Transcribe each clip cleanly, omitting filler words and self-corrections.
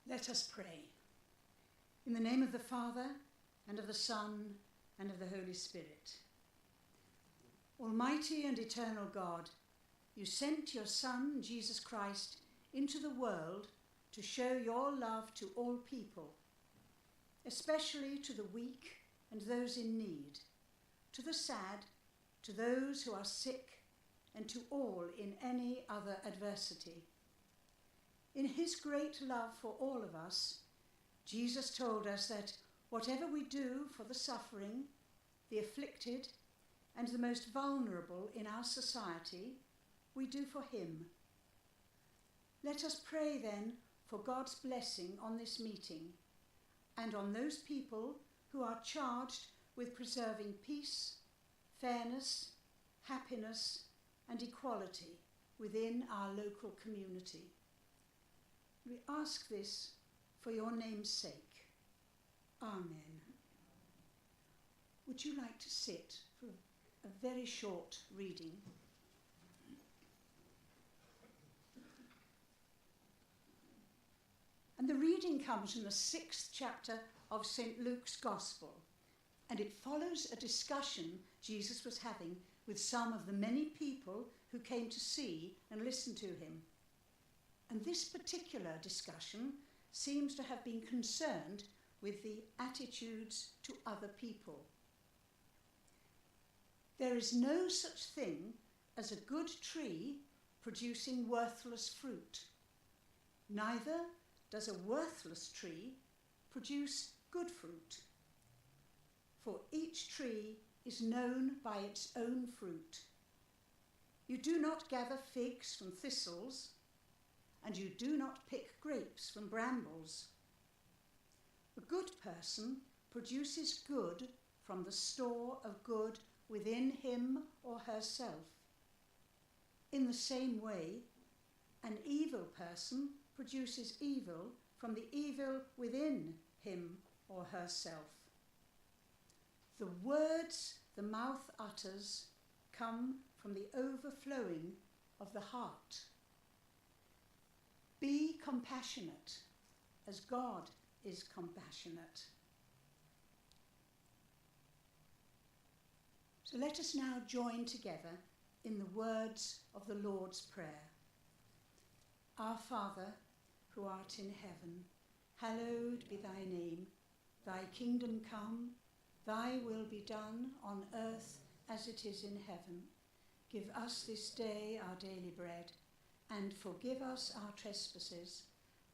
Let us pray. In the name of the Father, and of the Son, and of the Holy Spirit. Almighty and eternal God, you sent your Son, Jesus Christ, into the world to show your love to all people, especially to the weak and those in need, to the sad, to those who are sick, and to all in any other adversity. In his great love for all of us, Jesus told us that whatever we do for the suffering, the afflicted, and the most vulnerable in our society, we do for him. Let us pray then for God's blessing on this meeting and on those people who are charged with preserving peace, fairness, happiness, and equality within our local community. We ask this for your name's sake. Amen. Would you like to sit for a very short reading? And the reading comes from the 6th chapter of St. Luke's Gospel, and it follows a discussion Jesus was having with some of the many people who came to see and listen to him. And this particular discussion seems to have been concerned with the attitudes to other people. There is no such thing as a good tree producing worthless fruit. Neither does a worthless tree produce good fruit. For each tree is known by its own fruit. You do not gather figs from thistles, and you do not pick grapes from brambles. A good person produces good from the store of good within him or herself. In the same way, an evil person produces evil from the evil within him or herself. The words the mouth utters come from the overflowing of the heart. Be compassionate as God is compassionate. So let us now join together in the words of the Lord's Prayer. Our Father, who art in heaven, hallowed be thy name. Thy kingdom come, thy will be done on earth as it is in heaven. Give us this day our daily bread, and forgive us our trespasses,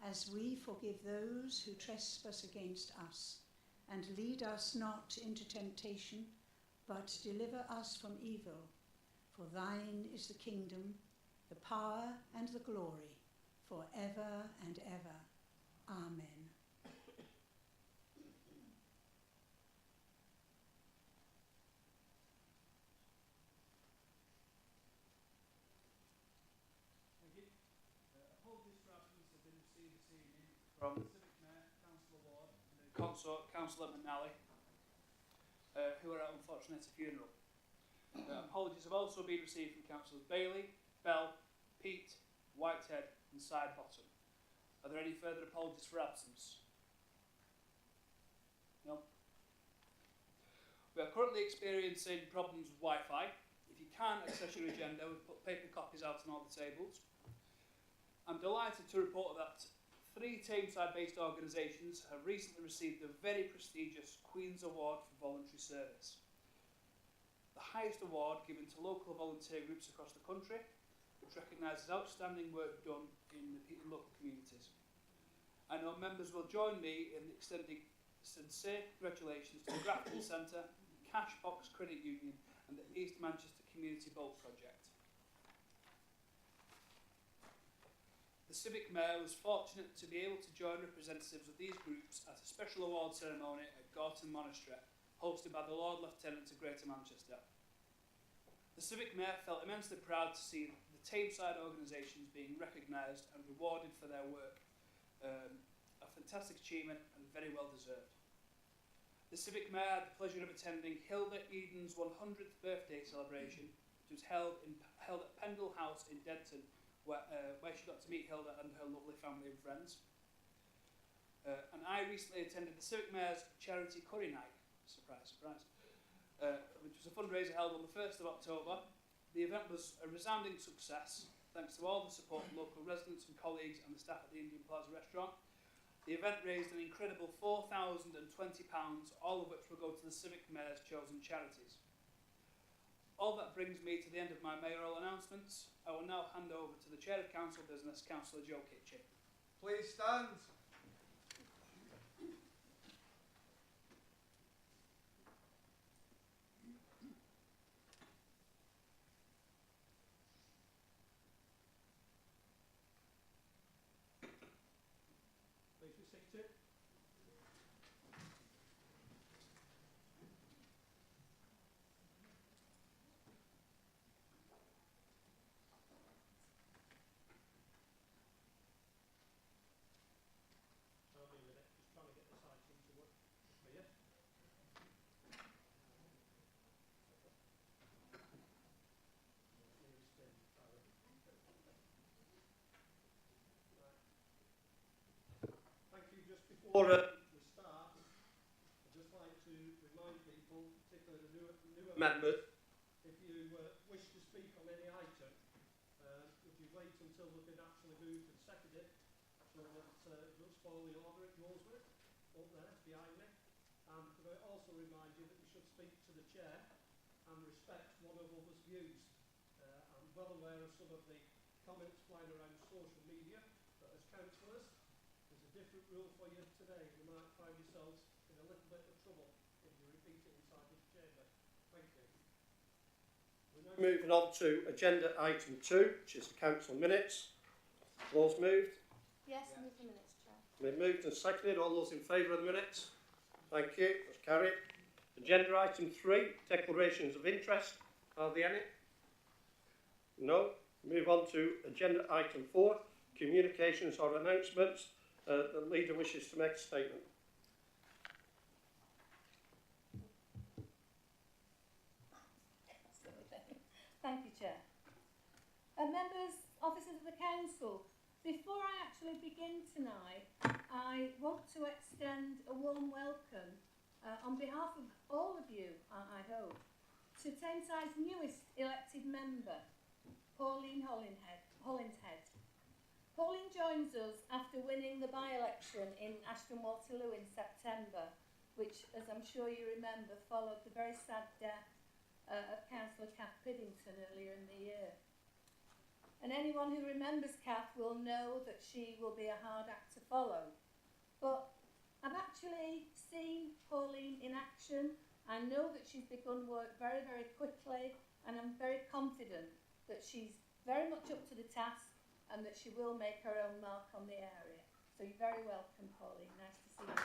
as we forgive those who trespass against us. And lead us not into temptation, but deliver us from evil. For thine is the kingdom, the power, and the glory, forever and ever. Amen. From the Civic Mayor, Councillor Ward, and the Consort, Councillor McNally, who are at unfortunate funeral. Apologies have also been received from Councillors Bailey, Bell, Peat, Whitehead and Sidebottom. Are there any further apologies for absence? No? We are currently experiencing problems with Wi-Fi. If you can't access your agenda, we've put paper copies out on all the tables. I'm delighted to report that 3 Tameside-based organisations have recently received the very prestigious Queen's Award for Voluntary Service, the highest award given to local volunteer groups across the country, which recognises outstanding work done in local communities. I know members will join me in extending sincere congratulations to the Grafton Centre, Cashbox Credit Union and the East Manchester Community Boat Project. The Civic Mayor was fortunate to be able to join representatives of these groups at a special award ceremony at Gorton Monastery, hosted by the Lord Lieutenant of Greater Manchester. The Civic Mayor felt immensely proud to see the Tameside organisations being recognised and rewarded for their work, a fantastic achievement and very well deserved. The Civic Mayor had the pleasure of attending Hilda Eden's 100th birthday celebration, which was held at Pendle House in Denton, where she got to meet Hilda and her lovely family and friends. And I recently attended the Civic Mayor's Charity Curry Night, surprise, surprise, which was a fundraiser held on the 1st of October. The event was a resounding success, thanks to all the support from local residents and colleagues and the staff at the Indian Plaza restaurant. The event raised an incredible £4,020, all of which will go to the Civic Mayor's chosen charities. All that brings me to the end of my mayoral announcements. I will now hand over to the Chair of Council Business, Councillor Joe Kitchen. Please stand. Please be seated. I'll be a minute, just trying to get this item to work for you. Thank you. Just before we start, I'd just like to remind people, particularly the newer members, if you wish to speak on any item, would you wait until they've been actually moved and seconded, so that just follow the order it goes with, up there behind me. And could I also remind you that you should speak to the chair and respect one of others' views. I'm well aware of some of the comments flying around social media, but as councillors, there's a different rule for you today. You might find yourselves in a little bit of trouble if you repeat it inside this chamber. Thank you. We're now moving on to agenda item 2, which is the council minutes. Those moved? Yes, move the minutes, Chair. Been moved and seconded. All those in favour of the minutes? Thank you. That's carried. Agenda item 3, declarations of interest. Are there any? No. Move on to agenda item 4, communications or announcements. The leader wishes to make a statement. Thank you, Chair. Members, officers of the Council, before I actually begin tonight, I want to extend a warm welcome on behalf of all of you, I hope, to Tameside's newest elected member, Pauline Hollinshead. Pauline joins us after winning the by-election in Ashton Waterloo in September, which, as I'm sure you remember, followed the very sad death of Councillor Kath Piddington earlier in the year. And anyone who remembers Kath will know that she will be a hard act to follow. But I've actually seen Pauline in action. I know that she's begun work very, very quickly, and I'm very confident that she's very much up to the task and that she will make her own mark on the area. So you're very welcome, Pauline. Nice to see you.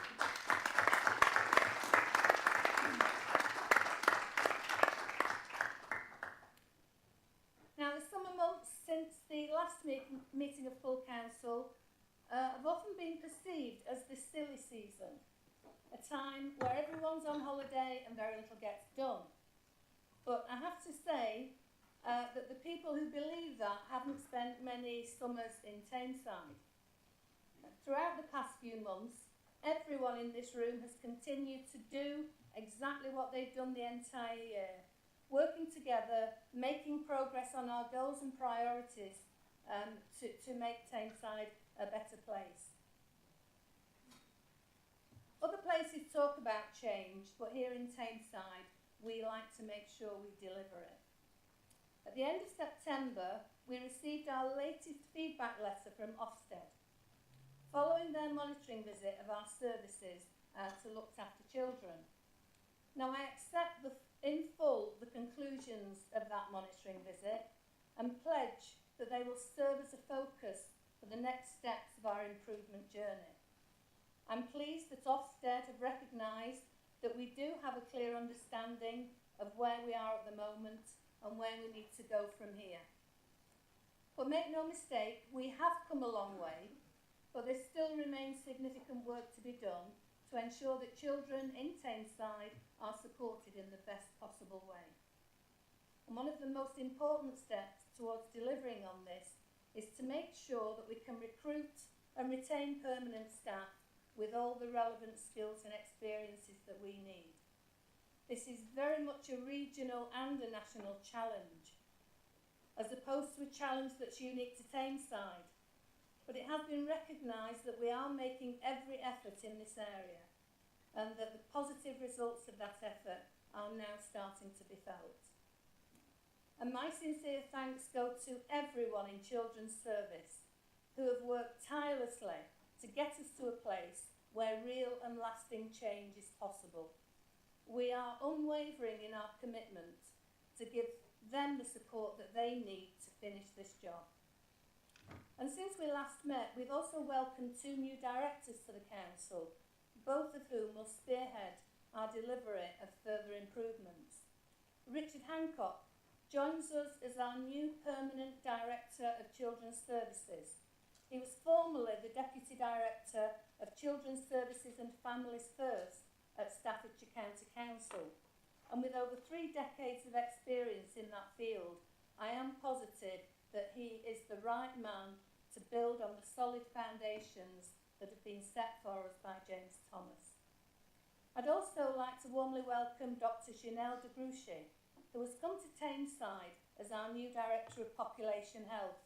Now, the summer months since the last meeting of full council have often been perceived as the silly season, a time where everyone's on holiday and very little gets done. But I have to say that the people who believe that haven't spent many summers in Tameside. Throughout the past few months, everyone in this room has continued to do exactly what they've done the entire year, working together, making progress on our goals and priorities to make Tameside a better place. Other places talk about change, but here in Tameside, we like to make sure we deliver it. At the end of September, we received our latest feedback letter from Ofsted, following their monitoring visit of our services to look after children. Now, I accept in full the conclusions of that monitoring visit and pledge that they will serve as a focus for the next steps of our improvement journey. I'm pleased that Ofsted have recognised that we do have a clear understanding of where we are at the moment and where we need to go from here. But make no mistake, we have come a long way, but there still remains significant work to be done to ensure that children in Tameside are supported in the best possible way. And one of the most important steps towards delivering on this is to make sure that we can recruit and retain permanent staff with all the relevant skills and experiences that we need. This is very much a regional and a national challenge, as opposed to a challenge that's unique to Tameside. But it has been recognised that we are making every effort in this area, and that the positive results of that effort are now starting to be felt. And my sincere thanks go to everyone in children's service who have worked tirelessly to get us to a place where real and lasting change is possible. We are unwavering in our commitment to give them the support that they need to finish this job. And since we last met, we've also welcomed 2 new directors to the council, both of whom will spearhead our delivery of further improvements. Richard Hancock joins us as our new permanent Director of Children's Services. He was formerly the Deputy Director of Children's Services and Families First at Staffordshire County Council, and with over 3 decades of experience in that field, I am positive that he is the right man to build on the solid foundations that have been set for us by James Thomas. I'd also like to warmly welcome Dr. Janelle de Gruchy, who has come to Tameside as our new Director of Population Health.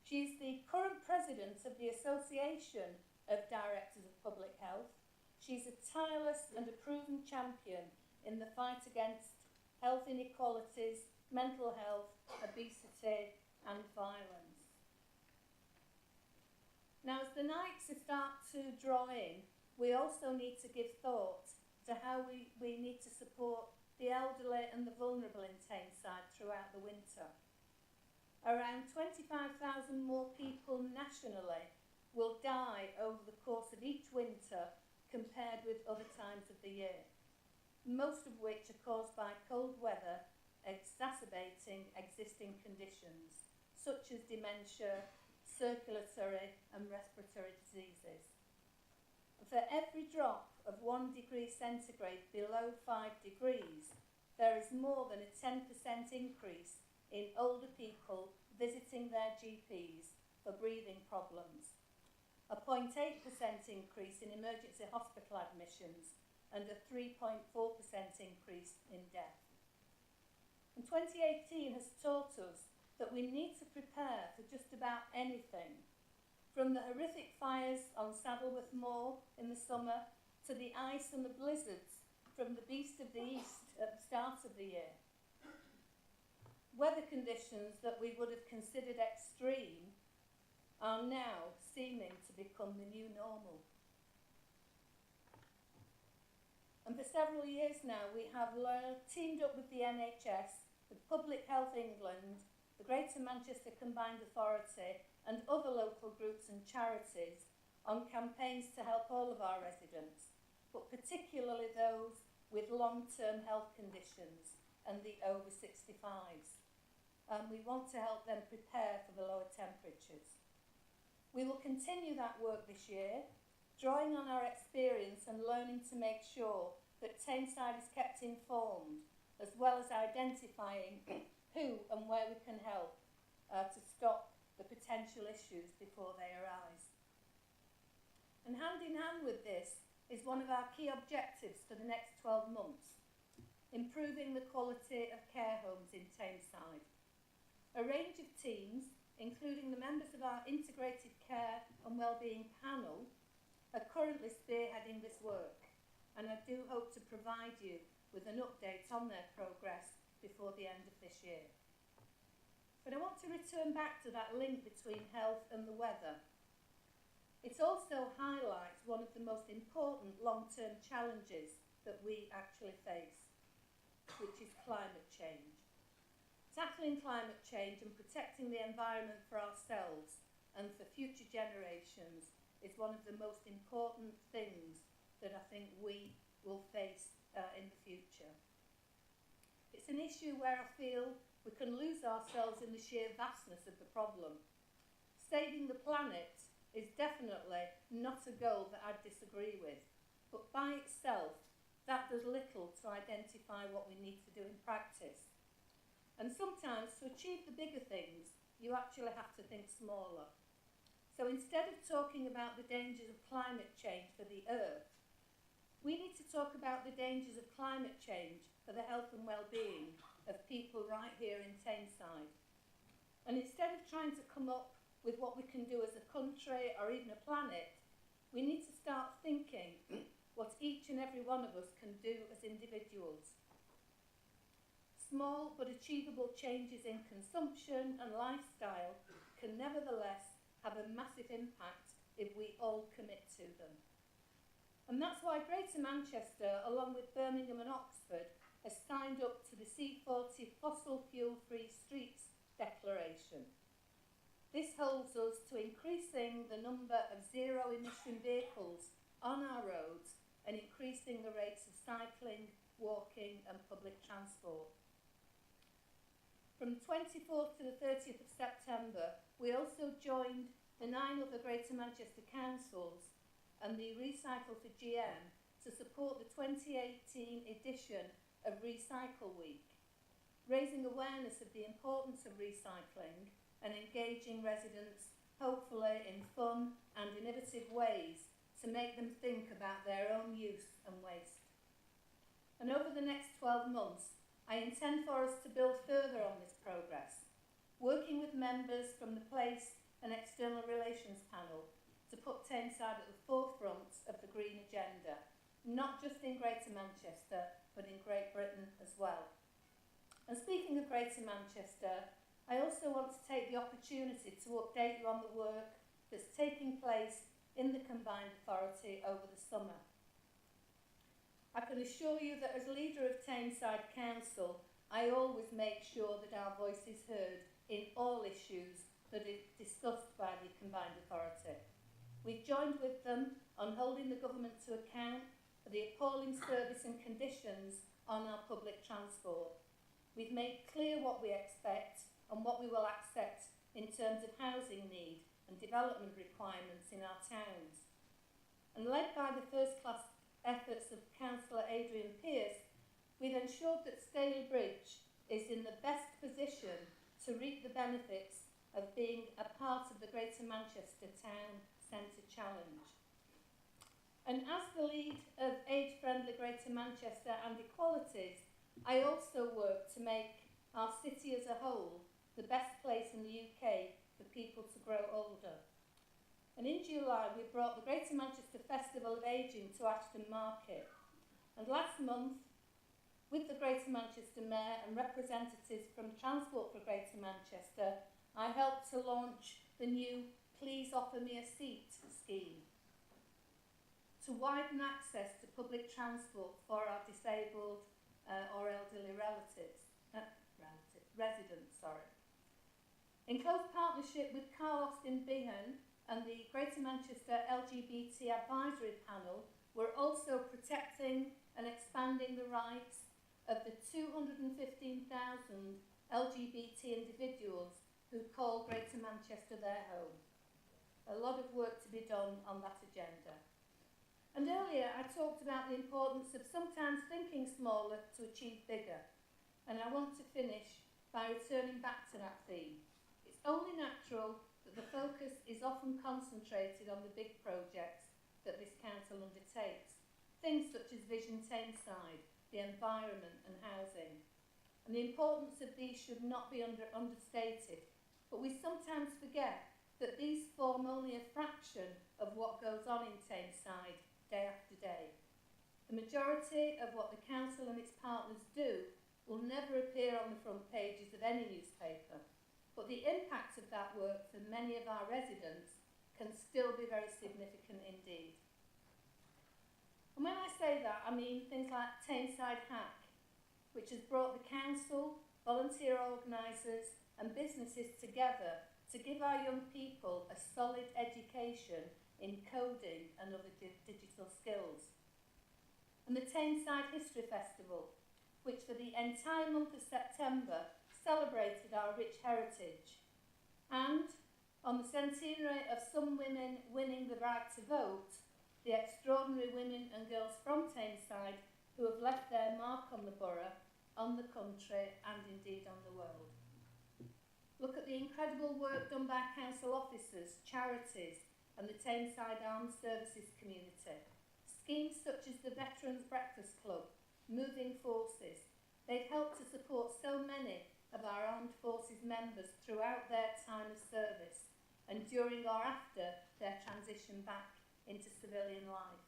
She is the current President of the Association of Directors of Public Health. She's a tireless and a proven champion in the fight against health inequalities, mental health, obesity and violence. Now, as the nights start to draw in, we also need to give thought to how we need to support the elderly and the vulnerable in Tameside throughout the winter. Around 25,000 more people nationally will die over the course of each winter compared with other times of the year, most of which are caused by cold weather exacerbating existing conditions such as dementia, circulatory and respiratory diseases. For every drop of 1 degree centigrade below 5 degrees, there is more than a 10% increase in older people visiting their GPs for breathing problems, a 0.8% increase in emergency hospital admissions, and a 3.4% increase in death. And 2018 has taught us that we need to prepare for just about anything, from the horrific fires on Saddleworth Moor in the summer to the ice and the blizzards from the Beast of the East at the start of the year. Weather conditions that we would have considered extreme are now seeming to become the new normal. And for several years now, we have teamed up with the NHS, with Public Health England, the Greater Manchester Combined Authority and other local groups and charities on campaigns to help all of our residents, but particularly those with long-term health conditions and the over 65s. We want to help them prepare for the lower temperatures. We will continue that work this year, drawing on our experience and learning to make sure that Tameside is kept informed, as well as identifying who and where we can help to stop the potential issues before they arise. And hand in hand with this is one of our key objectives for the next 12 months, improving the quality of care homes in Tameside. A range of teams, including the members of our Integrated Care and Wellbeing Panel, are currently spearheading this work, and I do hope to provide you with an update on their progress before the end of this year. But I want to return back to that link between health and the weather. It also highlights one of the most important long-term challenges that we actually face, which is climate change. Tackling climate change and protecting the environment for ourselves and for future generations is one of the most important things that I think we will face in the future. It's an issue where I feel we can lose ourselves in the sheer vastness of the problem. Saving the planet is definitely not a goal that I disagree with, but by itself, that does little to identify what we need to do in practice. And sometimes, to achieve the bigger things, you actually have to think smaller. So So instead of talking about the dangers of climate change for the earth, we need to talk about the dangers of climate change for the health and well-being of people right here in Tameside. And instead of trying to come up with what we can do as a country or even a planet, we need to start thinking what each and every one of us can do as individuals. Small but achievable changes in consumption and lifestyle can nevertheless have a massive impact if we all commit to them. And that's why Greater Manchester, along with Birmingham and Oxford, has signed up to the C40 Fossil Fuel-Free Streets Declaration. This holds us to increasing the number of zero-emission vehicles on our roads and increasing the rates of cycling, walking and public transport. From the 24th to the 30th of September, we also joined the 9 other Greater Manchester councils and the Recycle for GM to support the 2018 edition of Recycle Week, raising awareness of the importance of recycling and engaging residents, hopefully in fun and innovative ways, to make them think about their own use and waste. And over the next 12 months, I intend for us to build further on this progress, working with members from the Place and External Relations Panel to put Tameside at the forefront of the green agenda, not just in Greater Manchester, but in Great Britain as well. And speaking of Greater Manchester, I also want to take the opportunity to update you on the work that's taking place in the Combined Authority over the summer. I can assure you that as leader of Tameside Council, I always make sure that our voice is heard in all issues that are discussed by the Combined Authority. We've joined with them on holding the government to account for the appalling service and conditions on our public transport. We've made clear what we expect and what we will accept in terms of housing need and development requirements in our towns. And led by the first-class efforts of Councillor Adrian Pearce, we've ensured that Staley Bridge is in the best position to reap the benefits of being a part of the Greater Manchester Town Centre Challenge. And as the lead of age-friendly Greater Manchester and Equalities, I also work to make our city as a whole the best place in the UK for people to grow older. And in July, we brought the Greater Manchester Festival of Ageing to Ashton Market. And last month, with the Greater Manchester Mayor and representatives from Transport for Greater Manchester, I helped to launch the new Please Offer Me a Seat scheme to widen access to public transport for our disabled or elderly residents. In close partnership with Carl Austin Behan and the Greater Manchester LGBT Advisory Panel, we're also protecting and expanding the rights of the 215,000 LGBT individuals who call Greater Manchester their home. A lot of work to be done on that agenda. And earlier I talked about the importance of sometimes thinking smaller to achieve bigger. And I want to finish by returning back to that theme. It's only natural that the focus is often concentrated on the big projects that this council undertakes. Things such as Vision Tameside, the environment and housing. And the importance of these should not be understated. But we sometimes forget that these form only a fraction of what goes on in Tameside day after day. The majority of what the council and its partners do will never appear on the front pages of any newspaper, but the impact of that work for many of our residents can still be very significant indeed. And when I say that, I mean things like Tameside Hack, which has brought the council, volunteer organisers and businesses together to give our young people a solid education in coding and other digital skills. And the Tameside History Festival, which for the entire month of September celebrated our rich heritage. And on the centenary of some women winning the right to vote, the extraordinary women and girls from Tameside who have left their mark on the borough, on the country and indeed on the world. Look at the incredible work done by council officers, charities and the Tameside Armed Services community. Schemes such as the Veterans Breakfast Club, Moving Forces, they've helped to support so many of our armed forces members throughout their time of service and during or after their transition back into civilian life.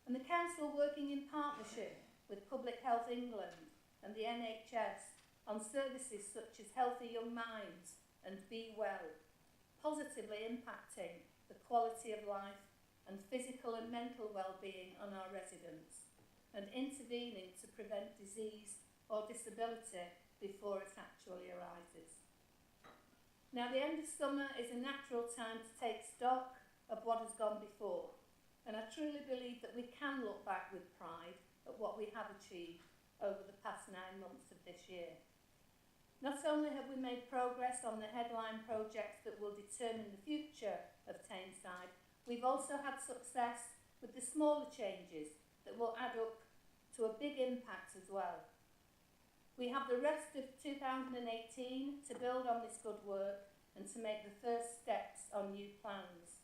And the council, working in partnership with Public Health England and the NHS on services such as Healthy Young Minds and Be Well, positively impacting the quality of life and physical and mental well-being on our residents, and intervening to prevent disease or disability before it actually arises. Now, the end of summer is a natural time to take stock of what has gone before, and I truly believe that we can look back with pride at what we have achieved over the past 9 months of this year. Not only have we made progress on the headline projects that will determine the future of Tameside, we've also had success with the smaller changes that will add up to a big impact as well. We have the rest of 2018 to build on this good work and to make the first steps on new plans.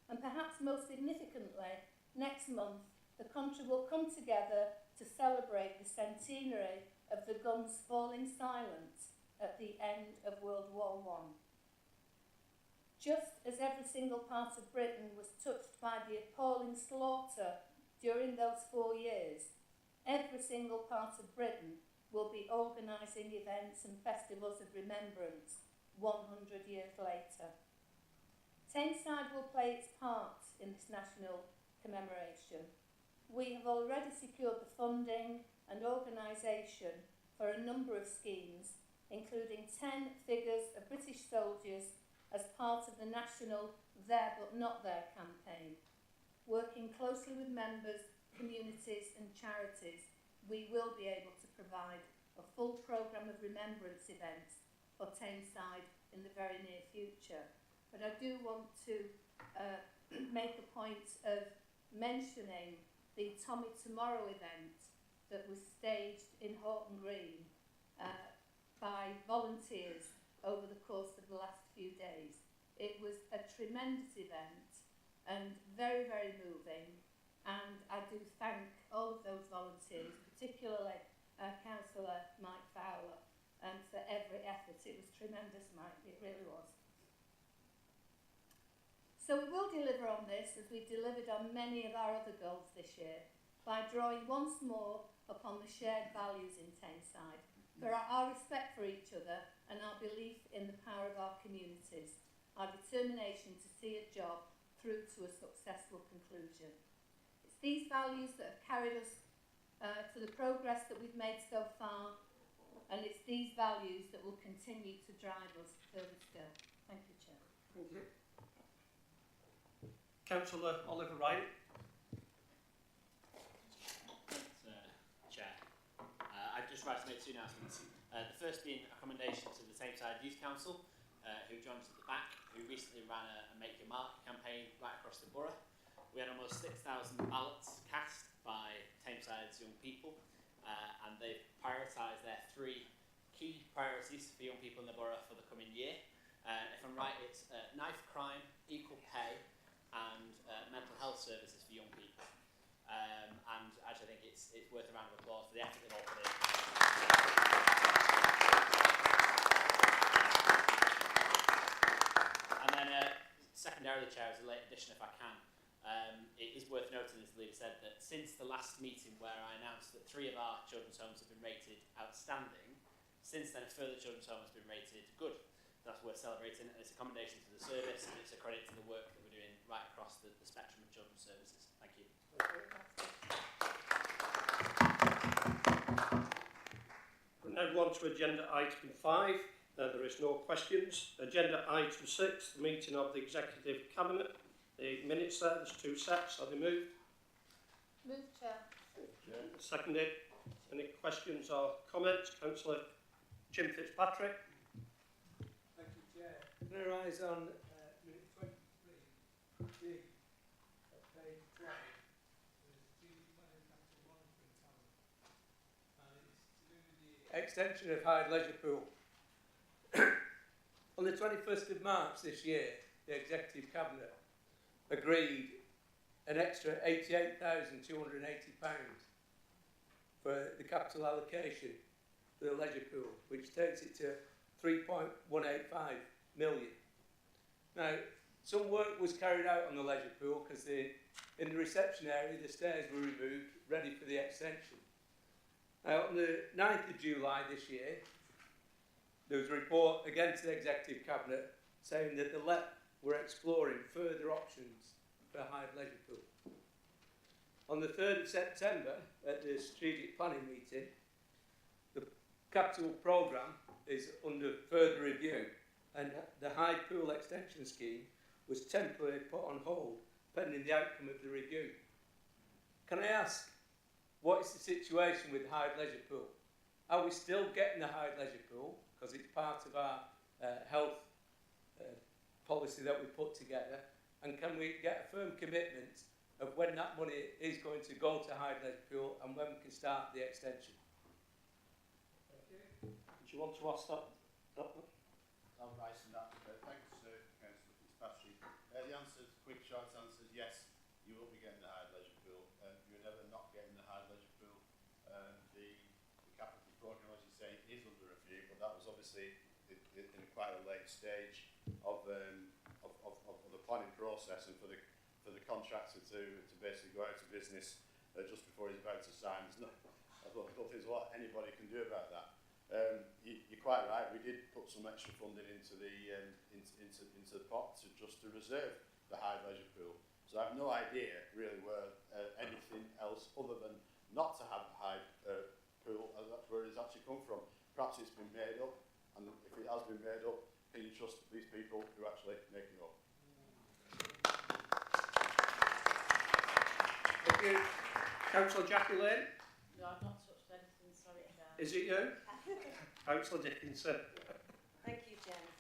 And perhaps most significantly, next month, the country will come together to celebrate the centenary of the guns falling silent at the end of World War I. Just as every single part of Britain was touched by the appalling slaughter during those 4 years, every single part of Britain will be organising events and festivals of remembrance 100 years later. Tameside will play its part in this national commemoration. We have already secured the funding and organisation for a number of schemes, including 10 figures of British soldiers as part of the national There But Not There campaign. Working closely with members, communities and charities, we will be able to provide a full programme of remembrance events for Tameside in the very near future. But I do want to make a point of mentioning the Tommy Tomorrow event that was staged in Horton Green by volunteers over the course of the last few days. It was a tremendous event and very, very moving, and I do thank all of those volunteers, particularly Councillor Mike Fowler, for every effort. It was tremendous, Mike, it really was. So we will deliver on this, as we've delivered on many of our other goals this year, by drawing once more upon the shared values in Tameside, for our respect for each other and our belief in the power of our communities, our determination to see a job through to a successful conclusion. It's these values that have carried us to the progress that we've made so far, and it's these values that will continue to drive us further still. Thank you, Chair. Thank you. Councillor Oliver Wright. Chair. I'd just like to make 2 announcements. The first being a commendation to the Tameside Youth Council, who joined us at the back, who recently ran a Make Your Mark campaign right across the borough. We had almost 6,000 ballots cast by Tameside's young people, and they've prioritised their 3 key priorities for young people in the borough for the coming year. If I'm right, it's knife crime, equal pay, and mental health services for young people. And actually I think it's worth a round of applause for the effort they've all put in. And then secondarily, Chair, as a late addition if I can, it is worth noting, as the leader said, that since the last meeting where I announced that 3 of our children's homes have been rated outstanding, since then a further children's home has been rated good. That's worth celebrating, and it's a commendation to the service, and it's a credit to the work that we're doing right across the spectrum of children's services. Thank you. We're now on to agenda item 5. There is no questions. Agenda item 6, the meeting of the Executive Cabinet. The minutes there, there's 2 sets. Are they moved? Move, Chair. Seconded. Any questions or comments? Councillor Jim Fitzpatrick. Thank you, Chair. Can I rise on minute 23, at page 12, there's strategic planning capital monitoring tower, and it's to do with the extension of Hyde Leisure Pool. On the 21st of March this year, the Executive Cabinet agreed an extra £88,280 for the capital allocation for the leisure pool, which takes it to 3.185 million. Now, some work was carried out on the leisure pool because in the reception area the stairs were removed, ready for the extension. On the 9th of July this year, there was a report again to the Executive Cabinet saying that the LEP were exploring further options for a Hyde leisure pool. On the 3rd of September, at the strategic planning meeting, the capital programme is under further review, and the Hyde Pool extension scheme was temporarily put on hold pending the outcome of the review. Can I ask, what is the situation with Hyde Leisure Pool? Are we still getting the Hyde Leisure Pool? Because it's part of our health policy that we put together. And can we get a firm commitment of when that money is going to go to Hyde Leisure Pool and when we can start the extension? Thank you. Do you want to ask that one? I'll rise from that. Thanks, Councillor Fitzpatrick. The answer, quick short answer is yes, you will be getting the Hyde Leisure Pool. You're never not getting the Hyde Leisure Pool. The capital programme, as you say, is under review, but that was obviously in quite a late stage of the planning process, and for the contractor to basically go out of business just before he's about to sign. I don't think there's a lot anybody can do about that. You're quite right. We did put some extra funding into the pot to reserve the Hyde Leisure Pool. So I have no idea really where anything else other than not to have the Hyde Pool, where it's actually come from. Perhaps it's been made up, and if it has been made up, can you trust these people who actually make it up? Thank you. Councillor Jackie Lane, No, I've not touched anything, sorry about is it you? Councillor Dickinson. Thank you, Chairman.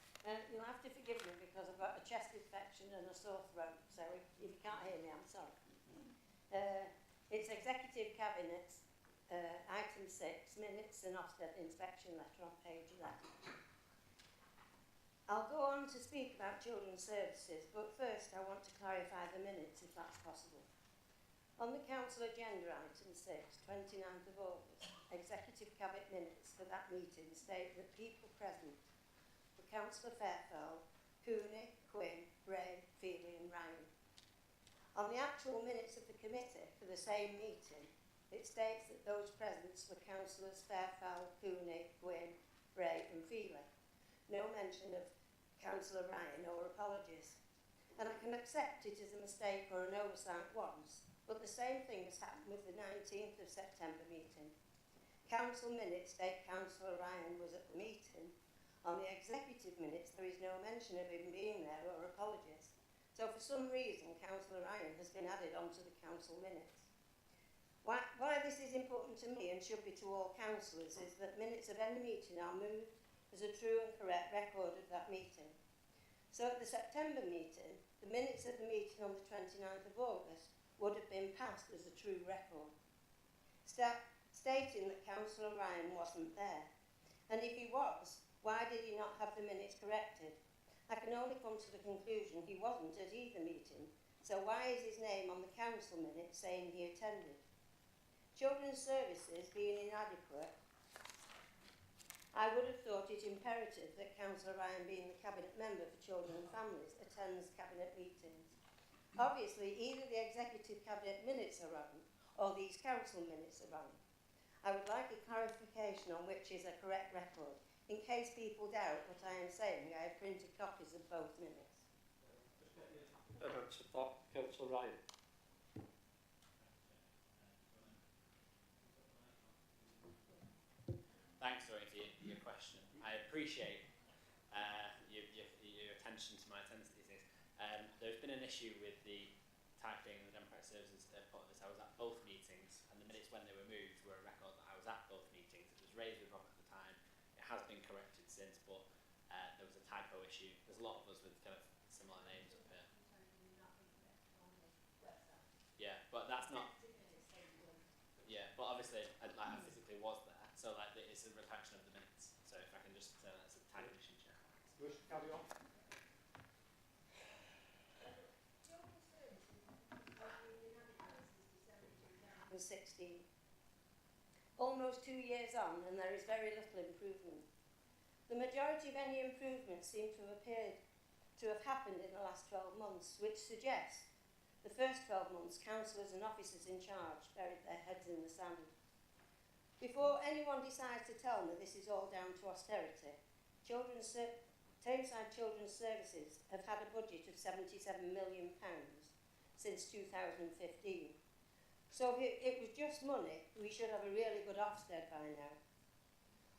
You'll have to forgive me because I've got a chest infection and a sore throat, so if you can't hear me, I'm sorry. It's Executive Cabinet, item 6, minutes and Ofsted inspection letter on page 11. I'll go on to speak about children's services, but first I want to clarify the minutes if that's possible. On the Council agenda item 6, 29th of August, Executive Cabinet minutes for that meeting state that people present were Councillor Fairfell, Cooney, Quinn, Ray, Feely and Ryan. On the actual minutes of the committee for the same meeting, it states that those present were Councillors Fairfell, Cooney, Quinn, Ray and Feely. No mention of Councillor Ryan or apologies. And I can accept it as a mistake or an oversight once, but the same thing has happened with the 19th of September meeting. Council minutes state Councillor Ryan was at the meeting. On the executive minutes, there is no mention of him being there or apologies. So for some reason, Councillor Ryan has been added onto the council minutes. Why this is important to me and should be to all councillors is that minutes of any meeting are moved as a true and correct record of that meeting. So at the September meeting, the minutes of the meeting on the 29th of August would have been passed as a true record, stating that Councillor Ryan wasn't there. And if he was, why did he not have the minutes corrected? I can only come to the conclusion he wasn't at either meeting, so why is his name on the council minutes saying he attended? Children's services being inadequate, I would have thought it imperative that Councillor Ryan, being the Cabinet Member for Children and Families, attends Cabinet meetings. Obviously, either the Executive Cabinet minutes are wrong, or these council minutes are wrong. I would like a clarification on which is a correct record. In case people doubt what I am saying, I have printed copies of both minutes. Councillor Ryan. Thanks, Rory, for your question. I appreciate your attention to my attendance these days. There's been an issue with the typing and the Democratic Services part of this. I was at both meetings, and the minutes when they were moved were a record that I was at both meetings. It was raised with Rob at the time. It has been corrected since, but there was a typo issue. There's a lot of us with kind of similar names up here. Yeah, but that's not. Yeah, but obviously, I physically was there, so like it's a reflection of the minutes. So if I can just that's a type issue, Chair. You wish to carry on? 2016. Almost 2 years on, and there is very little improvement. The majority of any improvements seem to have happened in the last 12 months, which suggests the first 12 months councillors and officers in charge buried their heads in the sand. Before anyone decides to tell me this is all down to austerity, Tameside Children's Services have had a budget of £77 million since 2015. So if it was just money, we should have a really good Ofsted by now.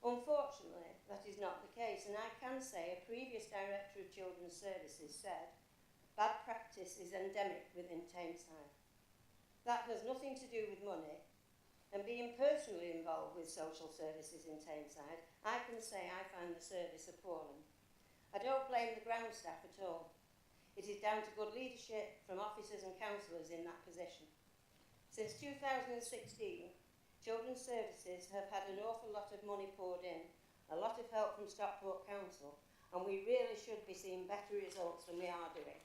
Unfortunately, that is not the case, and I can say a previous Director of Children's Services said, bad practice is endemic within Tameside. That has nothing to do with money, and being personally involved with social services in Tameside, I can say I find the service appalling. I don't blame the ground staff at all. It is down to good leadership from officers and councillors in that position. Since 2016, Children's Services have had an awful lot of money poured in, a lot of help from Stockport Council, and we really should be seeing better results than we are doing.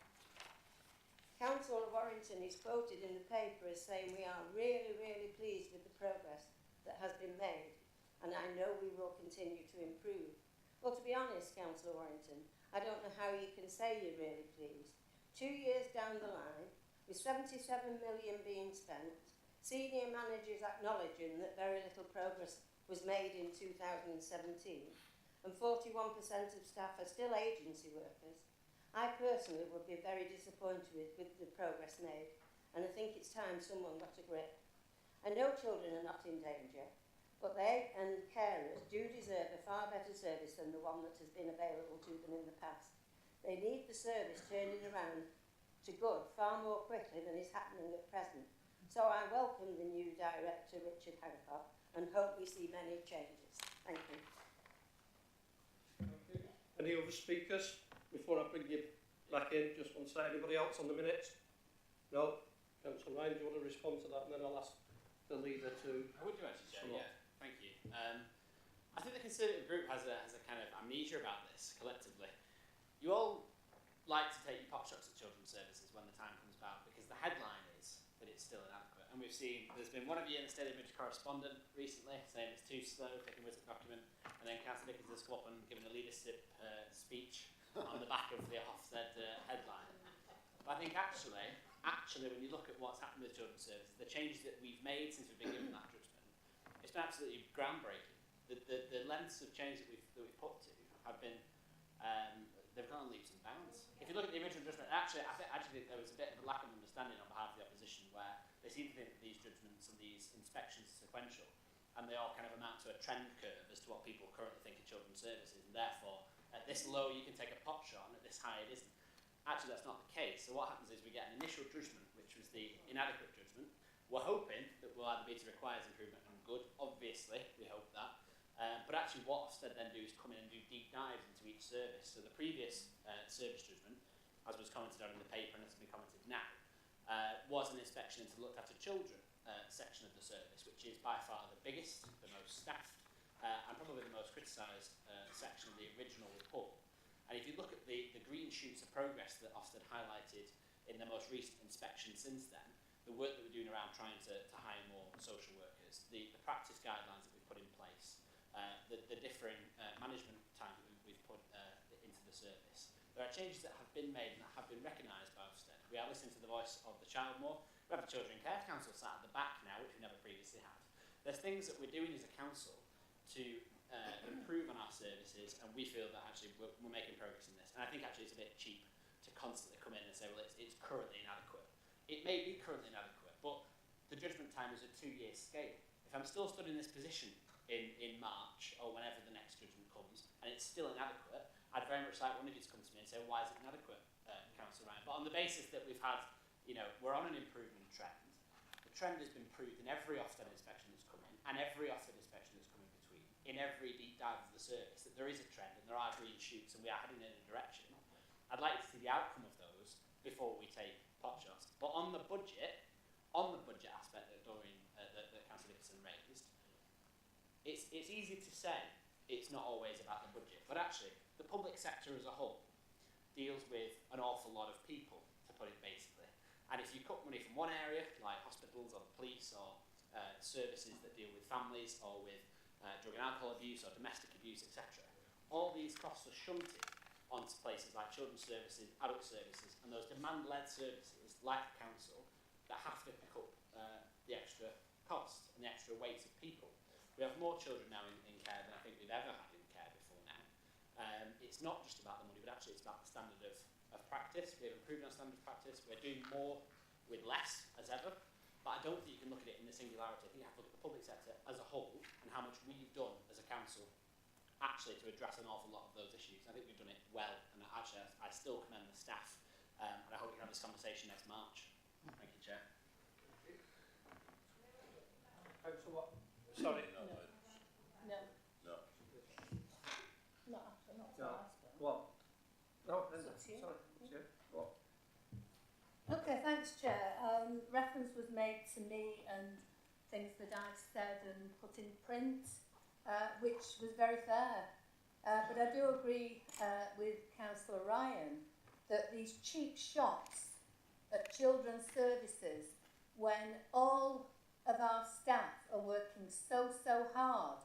Councillor Warrington is quoted in the paper as saying we are really, really pleased with the progress that has been made, and I know we will continue to improve. Well, to be honest, Councillor Warrington, I don't know how you can say you're really pleased. 2 years down the line, with 77 million being spent, senior managers acknowledging that very little progress was made in 2017, and 41% of staff are still agency workers, I personally would be very disappointed with the progress made, and I think it's time someone got a grip. I know children are not in danger, but they and carers do deserve a far better service than the one that has been available to them in the past. They need the service turning around to good far more quickly than is happening at present. So I welcome the new Director, Richard Hancock, and hope we see many changes. Thank you. Okay. Any other speakers? Before I bring you back in, just want to say, anybody else on the minutes? No? Councillor Ryan, do you want to respond to that? And then I'll ask the leader to... I would do actually, Chair, yeah. Thank you. I think the Conservative group has a kind of amnesia about this, collectively. You all like to take your pot shots at children's services when the time comes about, because the headline is that it's still inadequate. And we've seen, there's been one of you in the State Image correspondent recently saying it's too slow, taking with the document, and then Councillor Dickens has come up and given a leadership speech on the back of the Ofsted headline. But I think actually, when you look at what's happened with children's services, the changes that we've made since we've been given that judgment, it's been absolutely groundbreaking. The lengths of change that we've put to have been, they've gone on leaps and bounds. If you look at the original judgment, I think there was a bit of a lack of understanding on behalf of the opposition, where they seem to think that these judgments and these inspections are sequential, and they all kind of amount to a trend curve as to what people currently think of children's services, and therefore, at this low you can take a pot shot, and at this high it isn't. Actually, that's not the case. So what happens is we get an initial judgment, which was the inadequate judgment. We're hoping that we'll either be to requires improvement and good. Obviously, we hope that. But actually what Ofsted then do is come in and do deep dives into each service. So the previous service judgment, as was commented on in the paper and has been commented now, was an inspection into looked after children section of the service, which is by far the biggest, the most staffed, and probably the most criticised section of the original report. And if you look at the green shoots of progress that Ofsted highlighted in the most recent inspection since then, the work that we're doing around trying to hire more social workers, the practice guidelines that we've put in place, the differing management time that we've put into the service. There are changes that have been made and that have been recognised by Ofsted. We are listening to the voice of the child more. We have the Children Care Council sat at the back now, which we never previously had. There's things that we're doing as a council to improve on our services, and we feel that actually we're making progress in this. And I think actually it's a bit cheap to constantly come in and say, well, it's currently inadequate. It may be currently inadequate, but the judgment time is a 2-year scale. If I'm still stood in this position in March or whenever the next judgment comes, and it's still inadequate, I'd very much like one of you to come to me and say, why is it inadequate, Councillor Ryan? But on the basis that we've had, we're on an improvement trend. The trend has been proved in every Ofsted inspection that's come in, and every Ofsted inspection that's come in between, in every deep dive of the service, that there is a trend and there are green shoots and we are heading in a direction. I'd like to see the outcome of those before we take pot shots. But on the budget aspect that Councillor Dickinson raised, it's easy to say it's not always about the budget. But actually, the public sector as a whole deals with an awful lot of people, to put it basically. And if you cut money from one area, like hospitals or the police or services that deal with families or with drug and alcohol abuse or domestic abuse, etc., all these costs are shunted onto places like children's services, adult services, and those demand-led services, like the council, that have to pick up the extra cost and the extra weight of people. We have more children now in care than I think we've ever had in care before now. It's not just about the money, but actually it's about the standard of practice. We have improved our standard of practice. We're doing more with less as ever. But I don't think you can look at it in the singularity. I think you have to look at the public sector as a whole and how much we've done as a council actually to address an awful lot of those issues. I think we've done it well, and actually I still commend the staff, and I hope we can have this conversation next March. Thank you, Chair. Councillor Watt. Sorry. No. No. Not after, not No. after. What? No, It's up to you. sorry. Chair. What? Okay, thanks, Chair. Reference was made to me and things that I've said and put in print, which was very fair. But I do agree with Councillor Ryan that these cheap shots at children's services, when all of our staff are working so hard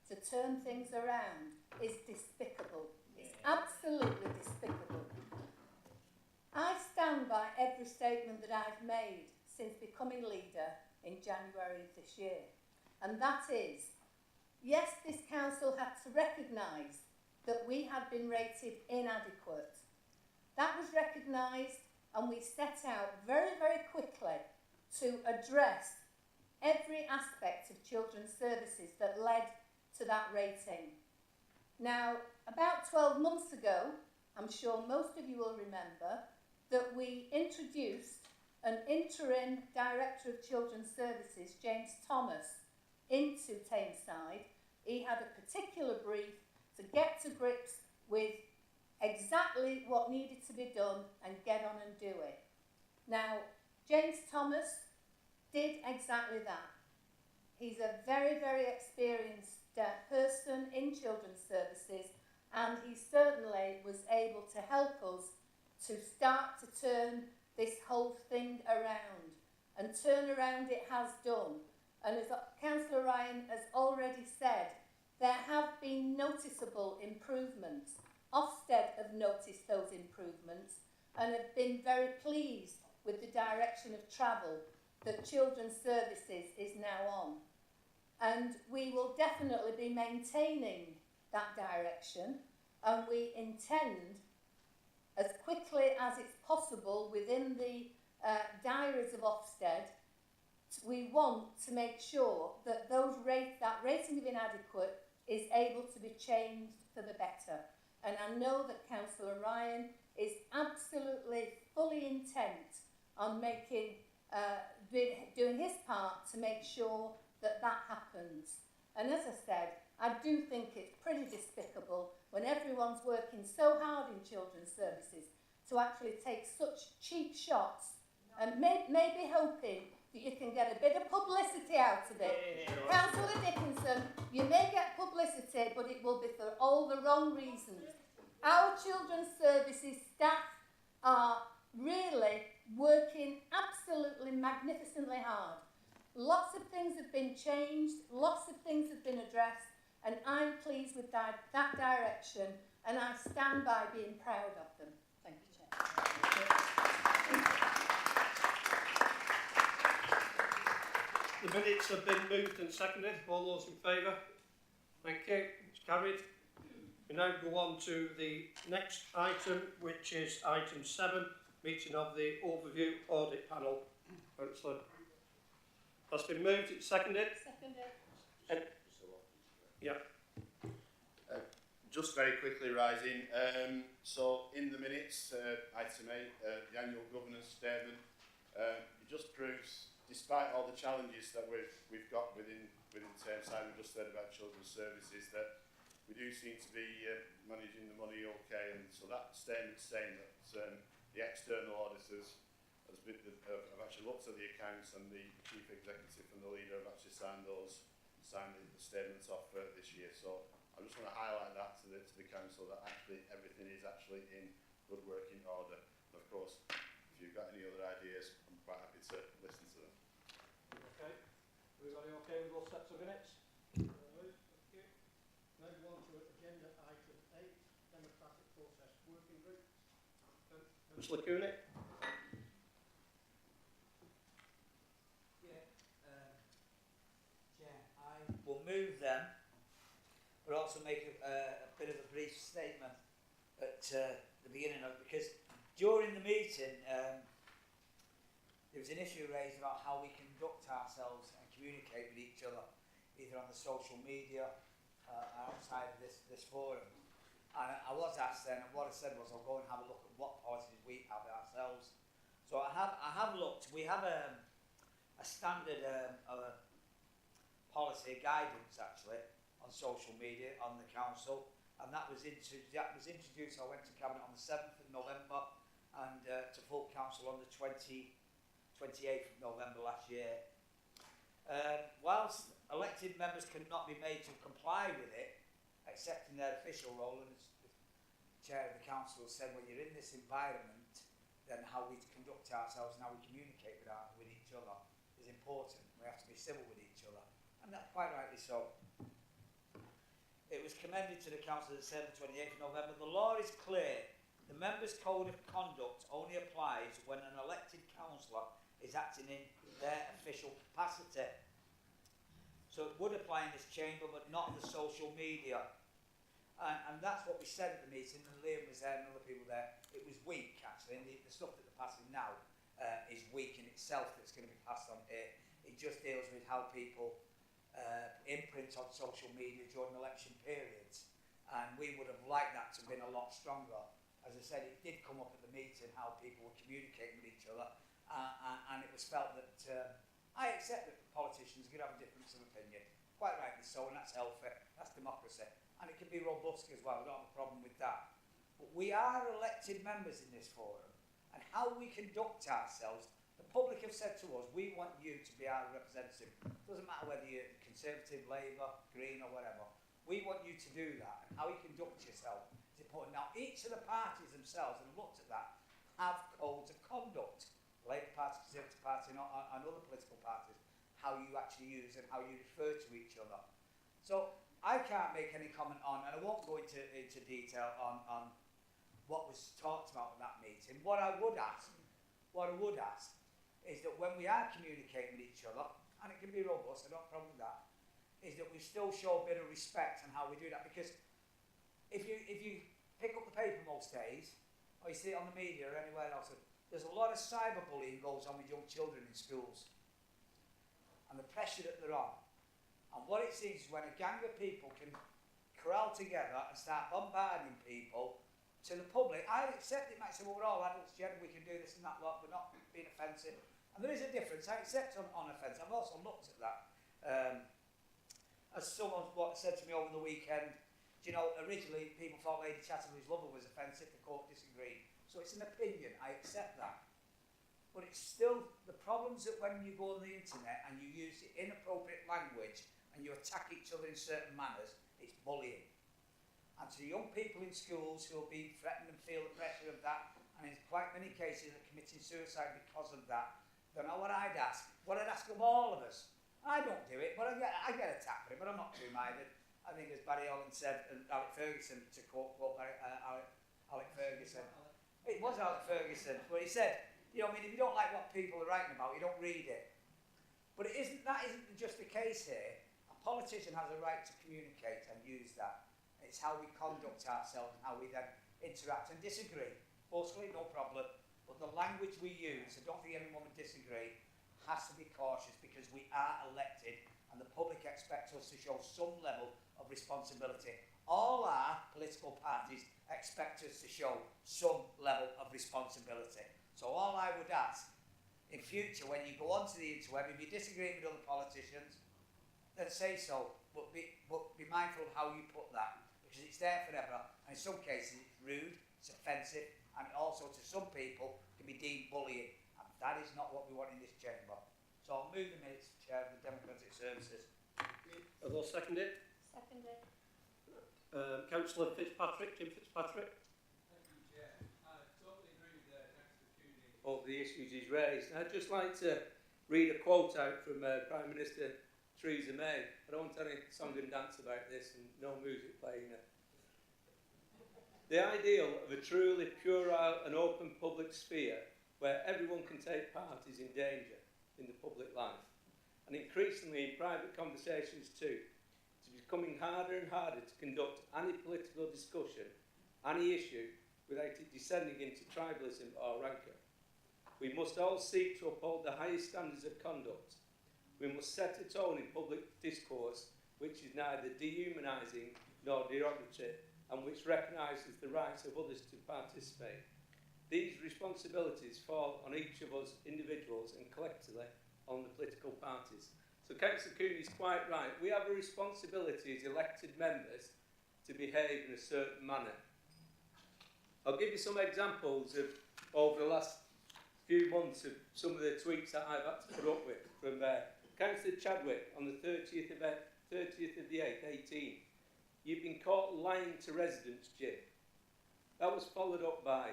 to turn things around, is despicable. It's absolutely despicable. I stand by every statement that I've made since becoming leader in January of this year. And that is, yes, this council had to recognise that we had been rated inadequate. That was recognised, and we set out very quickly to address every aspect of children's services that led to that rating. Now, about 12 months ago, I'm sure most of you will remember, that we introduced an interim Director of Children's Services, James Thomas, into Tameside. He had a particular brief to get to grips with exactly what needed to be done and get on and do it. Now, James Thomas did exactly that. He's a very experienced person in children's services, and he certainly was able to help us to start to turn this whole thing around. And turn around it has done. And as Councillor Ryan has already said, there have been noticeable improvements. Ofsted have noticed those improvements and have been very pleased with the direction of travel that Children's Services is now on. And we will definitely be maintaining that direction, and we intend, as quickly as it's possible within the diaries of Ofsted, we want to make sure that that rating of inadequate is able to be changed for the better. And I know that Councillor Ryan is absolutely fully intent on doing his part to make sure that happens. And as I said, I do think it's pretty despicable when everyone's working so hard in children's services to actually take such cheap shots and maybe hoping that you can get a bit of publicity out of it. Councillor Dickinson, you may get publicity, but it will be for all the wrong reasons. Our children's services staff are really working absolutely magnificently hard. Lots of things have been changed, lots of things have been addressed, and I'm pleased with that direction, and I stand by being proud of them. Thank you, Chair. The minutes have been moved and seconded. All those in favour? Thank you. It's carried. We now go on to the next item, which is item 7, meeting of the Overview Audit Panel. Councillor. That's been moved. It's seconded. Seconded. Yeah. Just very quickly, Rising. So in the minutes, item 8, the annual governance statement, it just proves, despite all the challenges that we've got within Tameside, we just said about children's services, that we do seem to be managing the money okay. And so that statement saying that the external auditors have actually looked at the accounts, and the chief executive and the leader have actually signed the statements off this year. So I just want to highlight that to the council, that actually everything is actually in good working order. And of course, if you've got any other ideas, I'm quite happy to listen to them. Okay. Everybody okay with those sets of minutes? Thank you. Now we on to agenda item 8, Democratic Process Working Group. Councillor Cooney. Chair, I will move them, but also make a bit of a brief statement at the beginning of it, because during the meeting there was an issue raised about how we conduct ourselves and communicate with each other, either on the social media or outside of this forum. And I was asked then, and what I said was I'll go and have a look at what policies we have ourselves. So I have looked. We have a standard policy guidance actually on social media on the council, and that was introduced. I went to cabinet on the 7th of November and to full council on the 28th of November last year. Whilst elected members cannot be made to comply with it, except in their official role, and as the chair of the council said, when you're in this environment, then how we conduct ourselves and how we communicate with each other is important. We have to be civil with each other, and that's quite rightly so. It was commended to the council that said the 28th of November, the law is clear. The members' code of conduct only applies when an elected councillor is acting in their official capacity. So it would apply in this chamber, but not on the social media. And that's what we said at the meeting, and Liam was there and other people there. It was weak, actually, and the stuff that they're passing now is weak in itself that's going to be passed on here. It just deals with how people imprint on social media during election periods. And we would have liked that to have been a lot stronger. As I said, it did come up at the meeting how people were communicating with each other, and it was felt that I accept that politicians could have a difference of opinion, quite rightly so, and that's healthy, that's democracy, and it can be robust as well. We don't have a problem with that. But we are elected members in this forum, and how we conduct ourselves, the public have said to us, we want you to be our representative. It doesn't matter whether you're Conservative, Labour, Green or whatever. We want you to do that, and how you conduct yourself is important. Now, each of the parties themselves, and I've looked at that, have codes of conduct. Labour Party, Conservative Party and other political parties, how you actually use and how you refer to each other. So I can't make any comment on, and I won't go into detail on what was talked about at that meeting. What I would ask is that when we are communicating with each other, and it can be robust, I don't have a problem with that, is that we still show a bit of respect on how we do that. Because if you pick up the paper most days, or you see it on the media or anywhere else, there's a lot of cyberbullying goes on with young children in schools, and the pressure that they're on. And what it seems is when a gang of people can corral together and start bombarding people to the public, I accept it might say, well, we're all adults, Jen, we can do this and that lot, we're not being offensive. And there is a difference, I accept on offence. I've also looked at that. As someone said to me over the weekend, you know, originally people thought Lady Chatterley's lover was offensive, the court disagreed. So it's an opinion, I accept that. But it's still the problems that when you go on the internet and you use inappropriate language and you attack each other in certain manners, it's bullying. And to young people in schools who are being threatened and feel the pressure of that, and in quite many cases are committing suicide because of that, then what I'd ask of all of us, I don't do it, but I get attacked for it, but I'm not too minded. I think as Barry Allen said, and Alec Ferguson, to quote Alec Ferguson, it was Alec Ferguson, but he said, you know, I mean, if you don't like what people are writing about, you don't read it. But that isn't just the case here. A politician has a right to communicate and use that. It's how we conduct ourselves and how we then interact and disagree. Forcefully, no problem. But the language we use, I don't think anyone would disagree, has to be cautious because we are elected and the public expect us to show some level of responsibility. All our political parties expect us to show some level of responsibility. So all I would ask, in future, when you go onto the interweb, if you disagree with other politicians, then say so, but be mindful of how you put that, because it's there forever, and in some cases it's rude, it's offensive, and also to some people can be deemed bullying, and that is not what we want in this chamber. So I'll move the minutes, Chair of the Democratic Services. Are those seconded? Seconded. Councillor Fitzpatrick, Jim Fitzpatrick. Thank you, Chair. I totally agree with Councillor Cooney all the issues he's raised. And I'd just like to read a quote out from Prime Minister Theresa May. I don't want any song and dance about this and no music playing it. The ideal of a truly puerile and open public sphere where everyone can take part is in danger in the public life. And increasingly in private conversations too. It's becoming harder and harder to conduct any political discussion, any issue, without it descending into tribalism or rancour. We must all seek to uphold the highest standards of conduct. We must set a tone in public discourse which is neither dehumanising nor derogatory and which recognises the rights of others to participate. These responsibilities fall on each of us individuals and collectively on the political parties. So Councillor Cooney is quite right. We have a responsibility as elected members to behave in a certain manner. I'll give you some examples of over the last few months of some of the tweets that I've had to put up with from Councillor Chadwick on the 30th of the 8th, 18. You've been caught lying to residents, Jim. That was followed up by,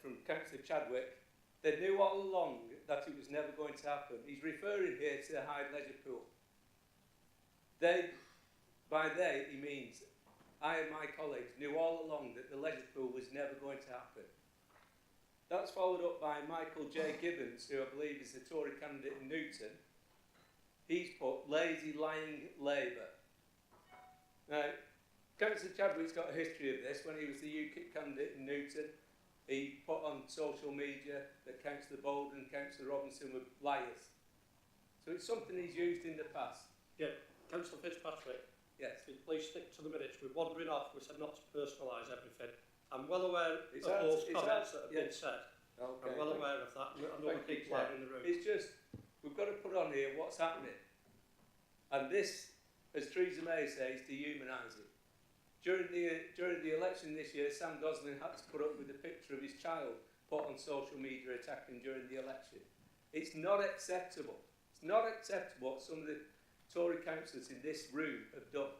from Councillor Chadwick, they knew all along that it was never going to happen. He's referring here to the Hyde Leisure Pool. By they, he means I and my colleagues knew all along that the leisure pool was never going to happen. That's followed up by Michael J. Gibbons, who I believe is the Tory candidate in Newton. He's put lazy, lying Labour. Now, Councillor Chadwick's got a history of this. When he was the UKIP candidate in Newton, he put on social media that Councillor Bolden and Councillor Robinson were liars. So it's something he's used in the past. Yeah, Councillor Fitzpatrick. Yes. Could you please stick to the minutes? We're wandering off. We said not to personalise everything. I'm well aware of those comments that have been said. Okay. I'm well aware of that. I know the people out in the room. It's just, we've got to put on here what's happening. And this, as Theresa May says, dehumanising. During the election this year, Sam Gosling had to put up with a picture of his child put on social media attacking during the election. It's not acceptable. It's not acceptable what some of the Tory councillors in this room have done.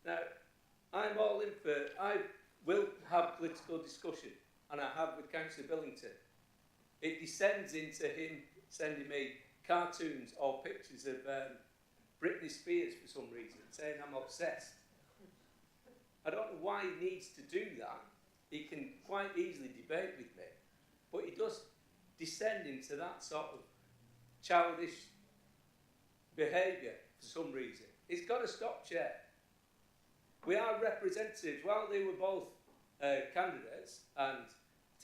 Now, I'm all in for, I will have political discussion, and I have with Councillor Billington. It descends into him sending me cartoons or pictures of Britney Spears for some reason, saying I'm obsessed. I don't know why he needs to do that. He can quite easily debate with me, but he does descend into that sort of childish behaviour for some reason. It's got to stop, Chair. We are representatives. While they were both candidates, and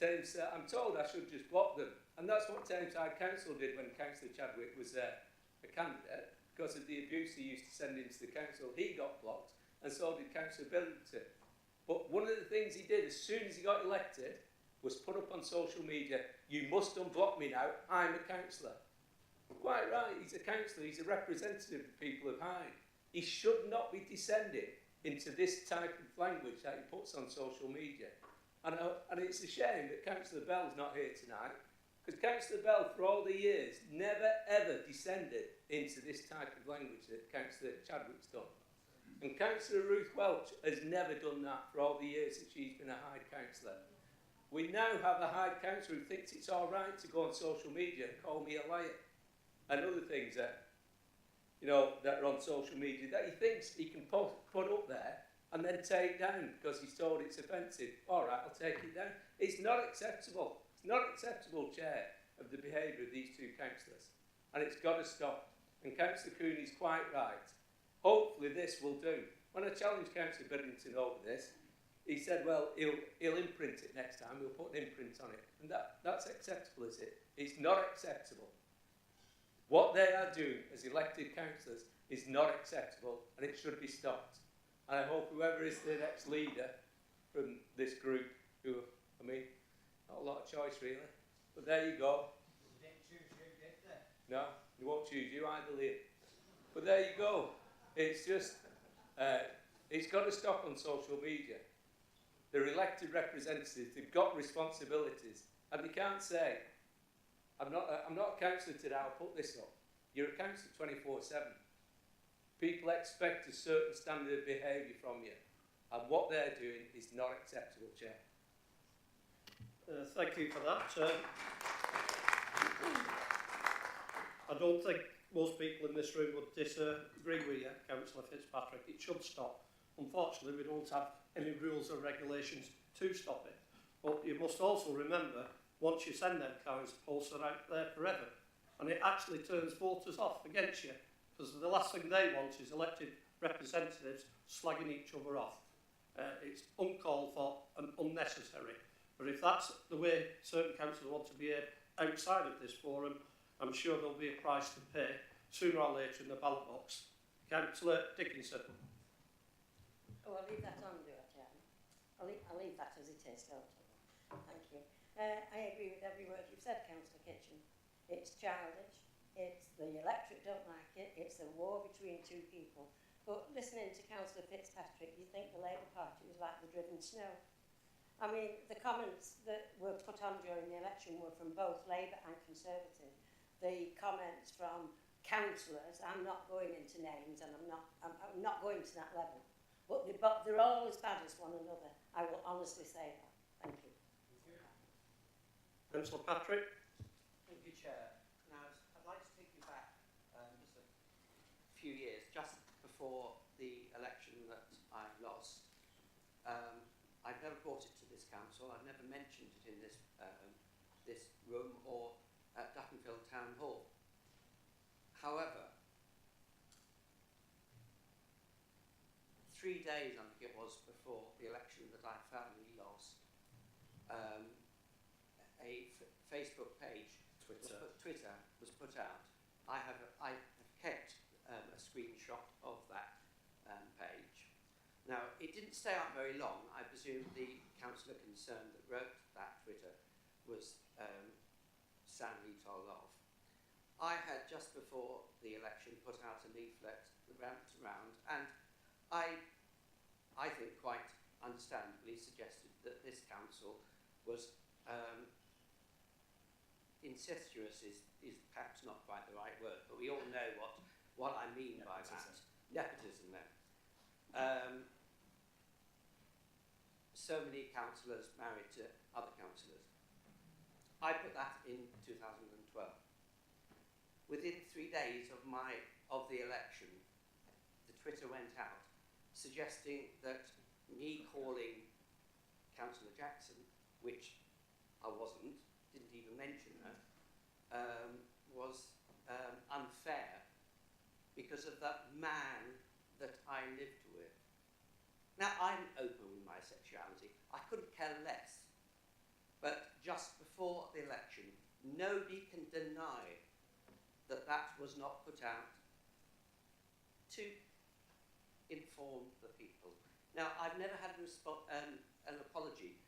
Tameside, I'm told I should just block them, and that's what Tameside Council did when Councillor Chadwick was a candidate. Because of the abuse he used to send into the council, he got blocked. And so did Councillor Billington. But one of the things he did as soon as he got elected was put up on social media, you must unblock me now, I'm a councillor. Quite right, he's a councillor, he's a representative of the people of Hyde. He should not be descending into this type of language that he puts on social media. And it's a shame that Councillor Bell's not here tonight, because Councillor Bell, for all the years, never ever descended into this type of language that Councillor Chadwick's done. And Councillor Ruth Welch has never done that for all the years that she's been a Hyde councillor. We now have a Hyde councillor who thinks it's all right to go on social media and call me a liar. And other things that, that are on social media that he thinks he can put up there and then take down because he's told it's offensive. All right, I'll take it down. It's not acceptable. It's not acceptable, Chair, of the behaviour of these two councillors. And it's got to stop. And Councillor Cooney's quite right. Hopefully this will do. When I challenged Councillor Billington over this, he said, well, he'll imprint it next time. We'll put an imprint on it. And that's acceptable, is it? It's not acceptable. What they are doing as elected councillors is not acceptable, and it should be stopped. And I hope whoever is the next leader from this group, who, not a lot of choice really, but there you go. They didn't choose you, did they? No, they won't choose you, I believe. But there you go. It's just, it's got to stop on social media. They're elected representatives, they've got responsibilities, and they can't say, I'm not a councillor today, I'll put this up. You're a councillor 24/7. People expect a certain standard of behaviour from you, and what they're doing is not acceptable, Chair. Thank you for that. I don't think most people in this room would disagree with you, Councillor Fitzpatrick. It should stop. Unfortunately, we don't have any rules or regulations to stop it. But you must also remember, once you send them cards, posts are out there forever. And it actually turns voters off against you, because the last thing they want is elected representatives slagging each other off. It's uncalled for and unnecessary. But if that's the way certain councillors want to behave outside of this forum, I'm sure there'll be a price to pay sooner or later in the ballot box. Councillor Dickinson. Oh, I'll leave that on, do I, Chairman? I'll leave that as it is, don't I? Thank you. I agree with every word you've said, Councillor Kitchen. It's childish, it's the electorate don't like it, it's a war between two people. But listening to Councillor Fitzpatrick, you think the Labour Party was like the driven snow. I mean, the comments that were put on during the election were from both Labour and Conservative. The comments from councillors, I'm not going into names and I'm not going to that level, but they're all as bad as one another. I will honestly say that. Thank you. Councillor Patrick. Thank you, Chair. Now, I'd like to take you back just a few years, just before the election that I lost. I've never brought it to this council. I've never mentioned it in this room or at Duckenfield Town Hall. However, 3 days, I think it was, before the election that I finally lost, a Facebook page, Twitter was put out. I have kept a screenshot of that page. Now, it didn't stay up very long. I presume the councillor concerned that wrote that Twitter was soundly told off. I had, just before the election, put out a leaflet around, and I think quite understandably suggested that this council was incestuous is perhaps not quite the right word, but we all know what I mean by that. Nepotism then. So many councillors married to other councillors. I put that in 2012. Within 3 days of the election, the Twitter went out suggesting that me calling Councillor Jackson, which I wasn't, didn't even mention her, was unfair because of that man that I lived with. Now, I'm open with my sexuality. I couldn't care less. But just before the election, nobody can deny that that was not put out to inform the people. Now, I've never had an apology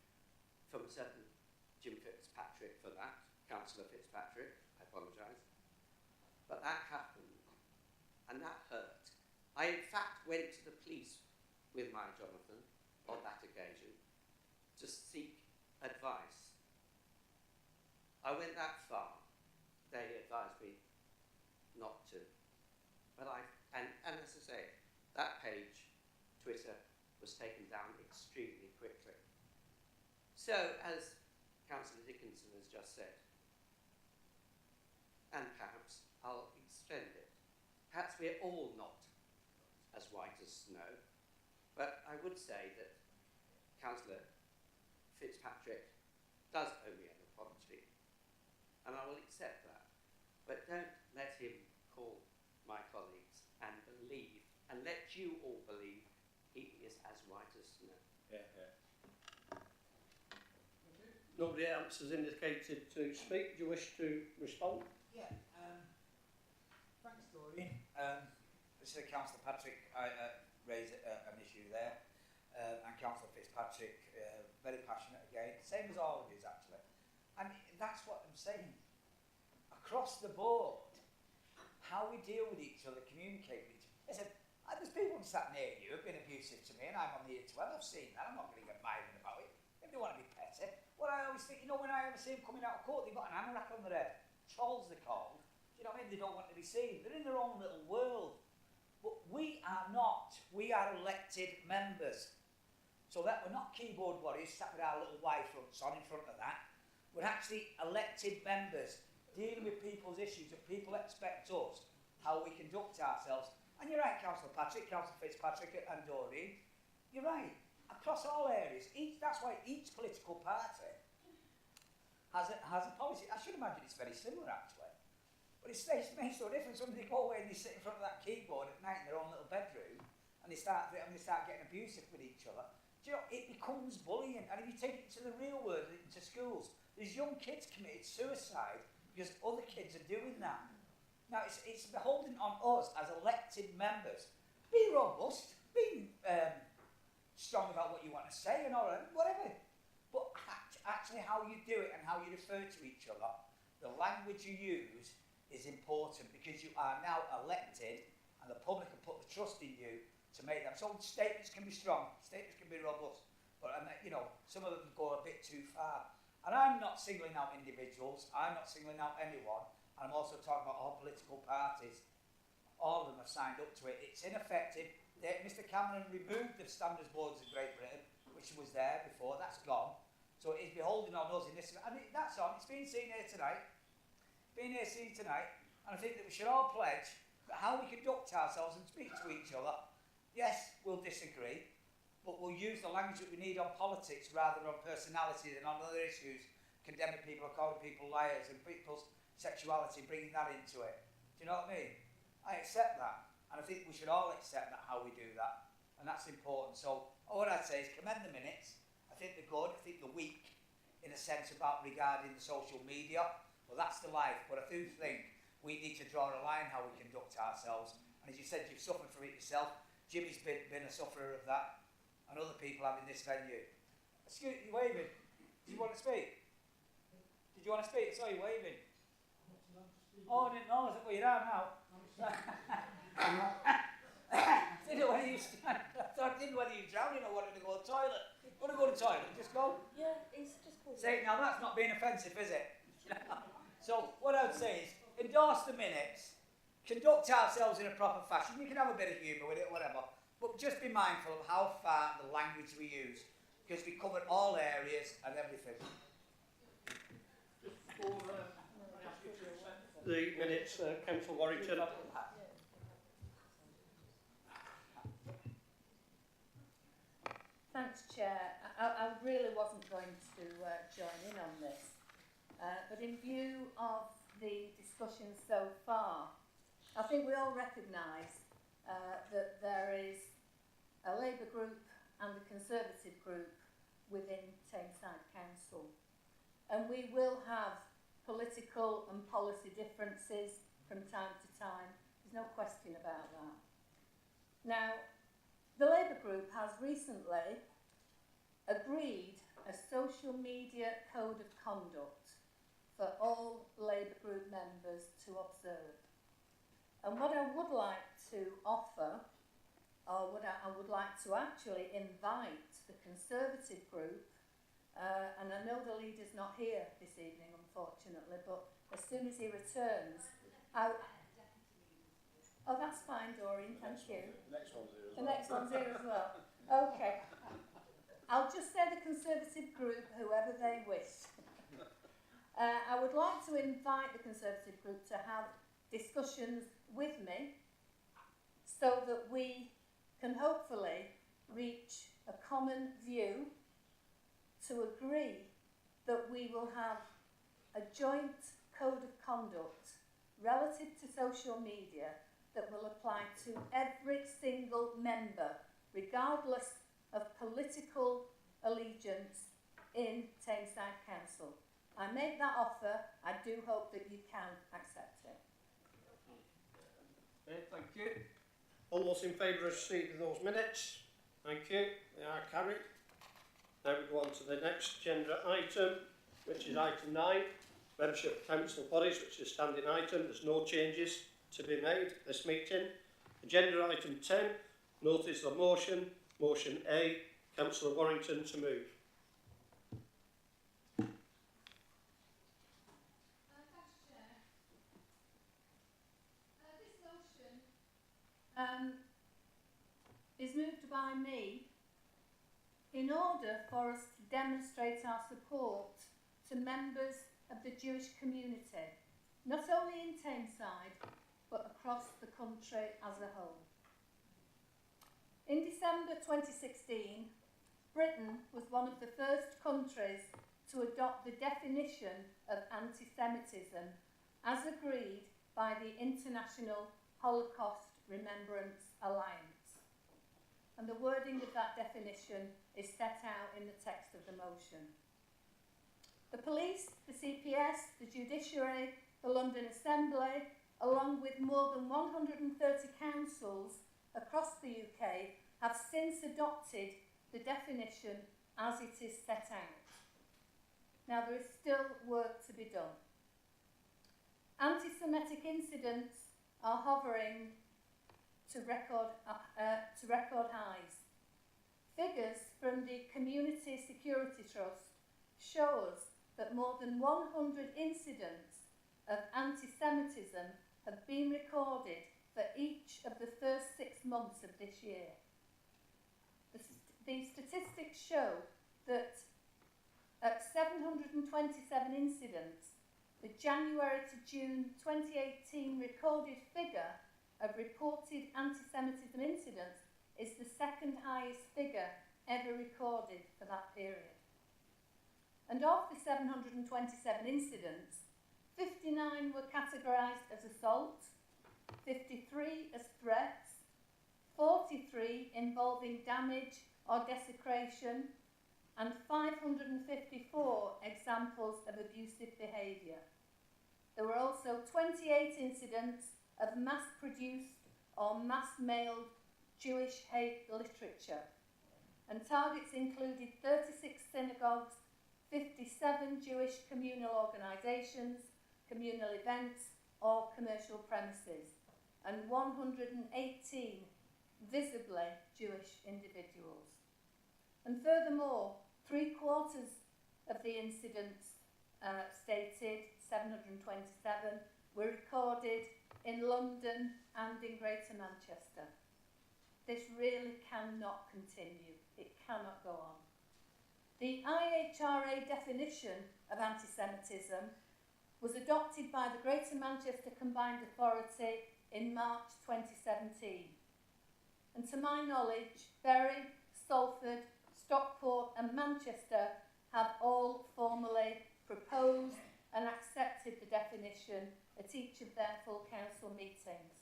from a certain Jim Fitzpatrick for that, Councillor Fitzpatrick, I apologise. But that happened, and that hurt. I, in fact, went to the police with my Jonathan on that occasion to seek advice. I went that far. They advised me not to. But and as I say, that page, Twitter, was taken down extremely quickly. So, as Councillor Dickinson has just said, and perhaps I'll extend it, perhaps we're all not as white as snow, but I would say that Councillor Fitzpatrick does owe me an apology, and I will accept that. But don't let him call my colleagues and believe, and let you all believe, he is as white as snow. Yeah, yeah. Nobody else has indicated to speak. Do you wish to respond? Yeah. Thanks, Doreen. So Councillor Patrick raised an issue there, and Councillor Fitzpatrick very passionate again, same as all of you actually. And that's what I'm saying. Across the board, how we deal with each other, communicate with each other. Listen, there's people sat near you who've been abusive to me, and I'm on the interweb. I've seen that. I'm not going to get mad about it. If they want to be petty, what I always think, when I ever see them coming out of court, they've got an anorak on their head. Trolls, they're called. Do you know what I mean? They don't want to be seen. They're in their own little world. But we are not. We are elected members. So that we're not keyboard warriors sat with our little Y-fronts on in front of that. We're actually elected members dealing with people's issues, and people expect us how we conduct ourselves. And you're right, Councillor Patrick, Councillor Fitzpatrick and Doreen, you're right. Across all areas, that's why each political party has a policy. I should imagine it's very similar actually. But it makes no difference. Somebody go away and they sit in front of that keyboard at night in their own little bedroom and they start getting abusive with each other. Do you know, it becomes bullying. And if you take it to the real world, into schools, there's young kids committed suicide because other kids are doing that. Now, it's beholden on us as elected members. Be robust, be strong about what you want to say and all that, whatever. But actually how you do it and how you refer to each other, the language you use is important because you are now elected and the public can put the trust in you to make them. So statements can be strong, statements can be robust, but you know, some of them go a bit too far. And I'm not singling out individuals, I'm not singling out anyone, and I'm also talking about all political parties. All of them have signed up to it. It's ineffective. Mr Cameron removed the standards boards of Great Britain, which was there before, that's gone. So it is beholden on us in this, and that's on, it's been seen here tonight, and I think that we should all pledge that how we conduct ourselves and speak to each other, yes, we'll disagree, but we'll use the language that we need on politics rather than on personality than on other issues, condemning people or calling people liars and people's sexuality, bringing that into it. Do you know what I mean? I accept that. And I think we should all accept that, how we do that. And that's important. So all I'd say is commend the minutes. I think they're good. I think they're weak in a sense about regarding the social media. Well, that's the life. But I do think we need to draw a line how we conduct ourselves. And as you said, you've suffered from it yourself. Jimmy's been a sufferer of that. And other people have in this venue. Excuse you, waving. Did you want to speak? Did you want to speak? I saw you waving. Oh, I didn't know. Is that where you are now? I didn't know whether you drowning or wanted to go to the toilet. Want to go to the toilet? Just go. Yeah, it's just cool. Say, now that's not being offensive, is it? So what I would say is, endorse the minutes, conduct ourselves in a proper fashion. You can have a bit of humour with it, whatever, but just be mindful of how far the language we use, because we covered all areas and everything. The minutes, Councillor Warrington. Thanks, Chair. I really wasn't going to join in on this, but in view of the discussion so far, I think we all recognise that there is a Labour group and a Conservative group within Tameside Council, and we will have political and policy differences from time to time. There's no question about that. Now, the Labour group has recently agreed a social media code of conduct for all Labour group members to observe. And what I would like to offer, or what I would like to actually invite the Conservative group, and I know the leader's not here this evening, unfortunately, but as soon as he returns, oh, that's fine, Doreen, thank you. The next one's here as well. The next one's here as well. Okay. I'll just say the Conservative group, whoever they wish. I would like to invite the Conservative group to have discussions with me so that we can hopefully reach a common view to agree that we will have a joint code of conduct relative to social media that will apply to every single member, regardless of political allegiance in Tameside Council. I make that offer. I do hope that you can accept it. Okay, thank you. All those in favour of receipt of those minutes? Thank you. They are carried. Now we go on to the next agenda item, which is item 9, membership of council bodies, which is a standing item. There's no changes to be made this meeting. Agenda item 10, notice of motion. Motion A, Councillor Warrington to move. Thanks, Chair. This motion is moved by me in order for us to demonstrate our support to members of the Jewish community, not only in Tameside, but across the country as a whole. In December 2016, Britain was one of the first countries to adopt the definition of anti-Semitism as agreed by the International Holocaust Remembrance Alliance. And the wording of that definition is set out in the text of the motion. The police, the CPS, the judiciary, the London Assembly, along with more than 130 councils across the UK, have since adopted the definition as it is set out. Now, there is still work to be done. Anti-Semitic incidents are hovering to record highs. Figures from the Community Security Trust show us that more than 100 incidents of anti-Semitism have been recorded for each of the first 6 months of this year. The statistics show that at 727 incidents, the January to June 2018 recorded figure of reported anti-Semitism incidents is the second highest figure ever recorded for that period. And of the 727 incidents, 59 were categorised as assault, 53 as threats, 43 involving damage or desecration, and 554 examples of abusive behaviour. There were also 28 incidents of mass-produced or mass-mailed Jewish hate literature, and targets included 36 synagogues, 57 Jewish communal organisations, communal events or commercial premises, and 118 visibly Jewish individuals. And furthermore, 3/4 of the incidents stated, 727, were recorded in London and in Greater Manchester. This really cannot continue. It cannot go on. The IHRA definition of anti-Semitism was adopted by the Greater Manchester Combined Authority in March 2017. And to my knowledge, Bury, Salford, Stockport and Manchester have all formally proposed and accepted the definition at each of their full council meetings.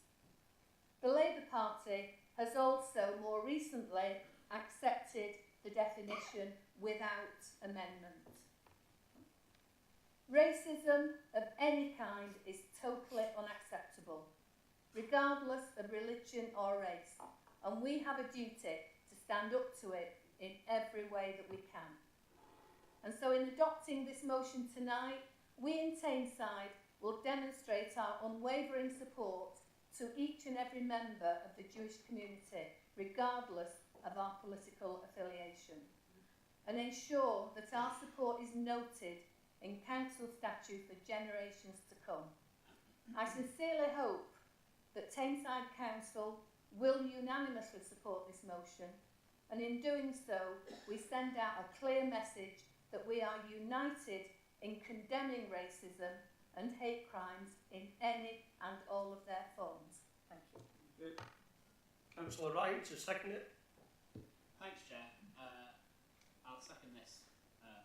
The Labour Party has also more recently accepted the definition without amendment. Racism of any kind is totally unacceptable, regardless of religion or race, and we have a duty to stand up to it in every way that we can. And so in adopting this motion tonight, we in Tameside will demonstrate our unwavering support to each and every member of the Jewish community, regardless of our political affiliation, and ensure that our support is noted in council statute for generations to come. I sincerely hope that Tameside Council will unanimously support this motion, and in doing so, we send out a clear message that we are united in condemning racism and hate crimes in any and all of their forms. Thank you. Councillor Ryan to second it. Thanks, Chair. I'll second this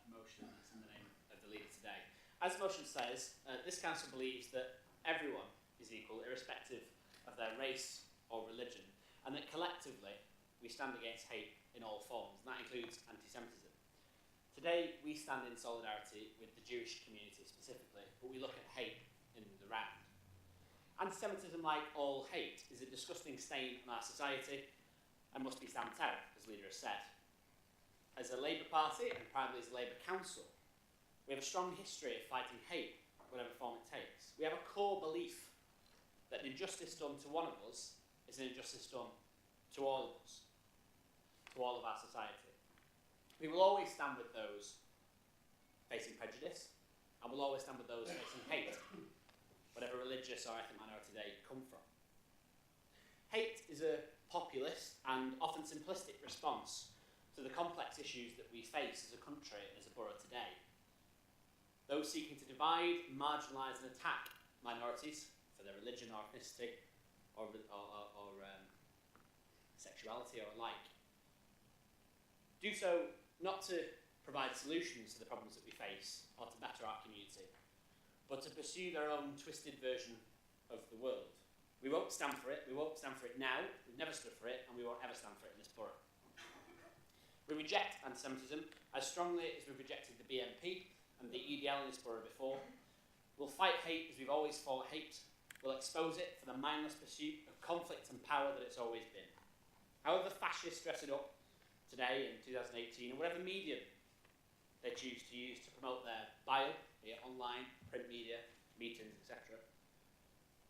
motion that's in the name of the leader today. As the motion says, this council believes that everyone is equal, irrespective of their race or religion, and that collectively we stand against hate in all forms, and that includes anti-Semitism. Today we stand in solidarity with the Jewish community specifically, but we look at hate in the round. Anti-Semitism, like all hate, is a disgusting stain on our society and must be stamped out, as the leader has said. As a Labour Party, and primarily as a Labour Council, we have a strong history of fighting hate, whatever form it takes. We have a core belief that an injustice done to one of us is an injustice done to all of us, to all of our society. We will always stand with those facing prejudice, and we'll always stand with those facing hate, whatever religious or ethnic minority they come from. Hate is a populist and often simplistic response to the complex issues that we face as a country and as a borough today. Those seeking to divide, marginalise and attack minorities for their religion or ethnicity or sexuality or alike do so not to provide solutions to the problems that we face or to better our community, but to pursue their own twisted version of the world. We won't stand for it. We won't stand for it now. We've never stood for it, and we won't ever stand for it in this borough. We reject anti-Semitism as strongly as we've rejected the BNP and the EDL in this borough before. We'll fight hate as we've always fought hate. We'll expose it for the mindless pursuit of conflict and power that it's always been. However fascists dress it up today in 2018, and whatever medium they choose to use to promote their bio, be it online, print media, meetings, etc.,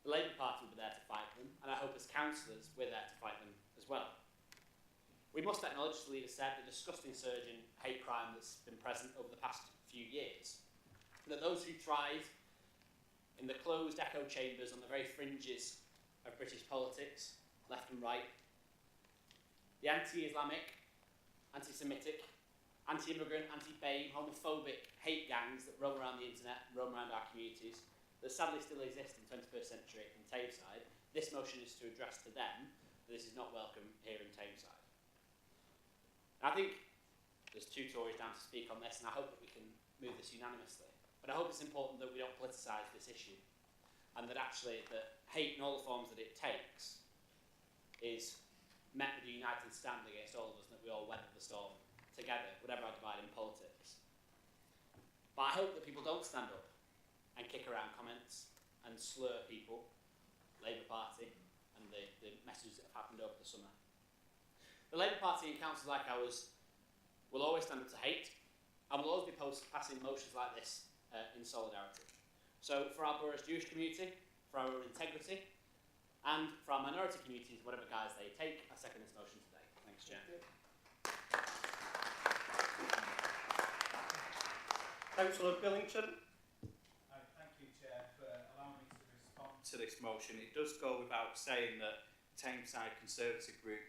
the Labour Party will be there to fight them, and I hope as councillors we're there to fight them as well. We must acknowledge, as the leader said, the disgusting surge in hate crime that's been present over the past few years. That those who thrive in the closed echo chambers on the very fringes of British politics, left and right, the anti-Islamic, anti-Semitic, anti-immigrant, anti-BAME, homophobic hate gangs that roam around the internet, roam around our communities, that sadly still exist in the 21st century in Tameside, this motion is to address to them that this is not welcome here in Tameside. And I think there's two Tories down to speak on this, and I hope that we can move this unanimously. But I hope it's important that we don't politicise this issue, and that actually that hate in all the forms that it takes is met with a united stand against all of us, and that we all weather the storm together, whatever our divide in politics. But I hope that people don't stand up and kick around comments and slur people, Labour Party, and the messages that have happened over the summer. The Labour Party in councils like ours will always stand up to hate, and will always be passing motions like this in solidarity. So for our borough's Jewish community, for our own integrity, and for our minority communities, whatever guise they take, I second this motion today. Thanks, Chair. Councillor Billington. Thank you, Chair, for allowing me to respond to this motion. It does go without saying that Tameside Conservative Group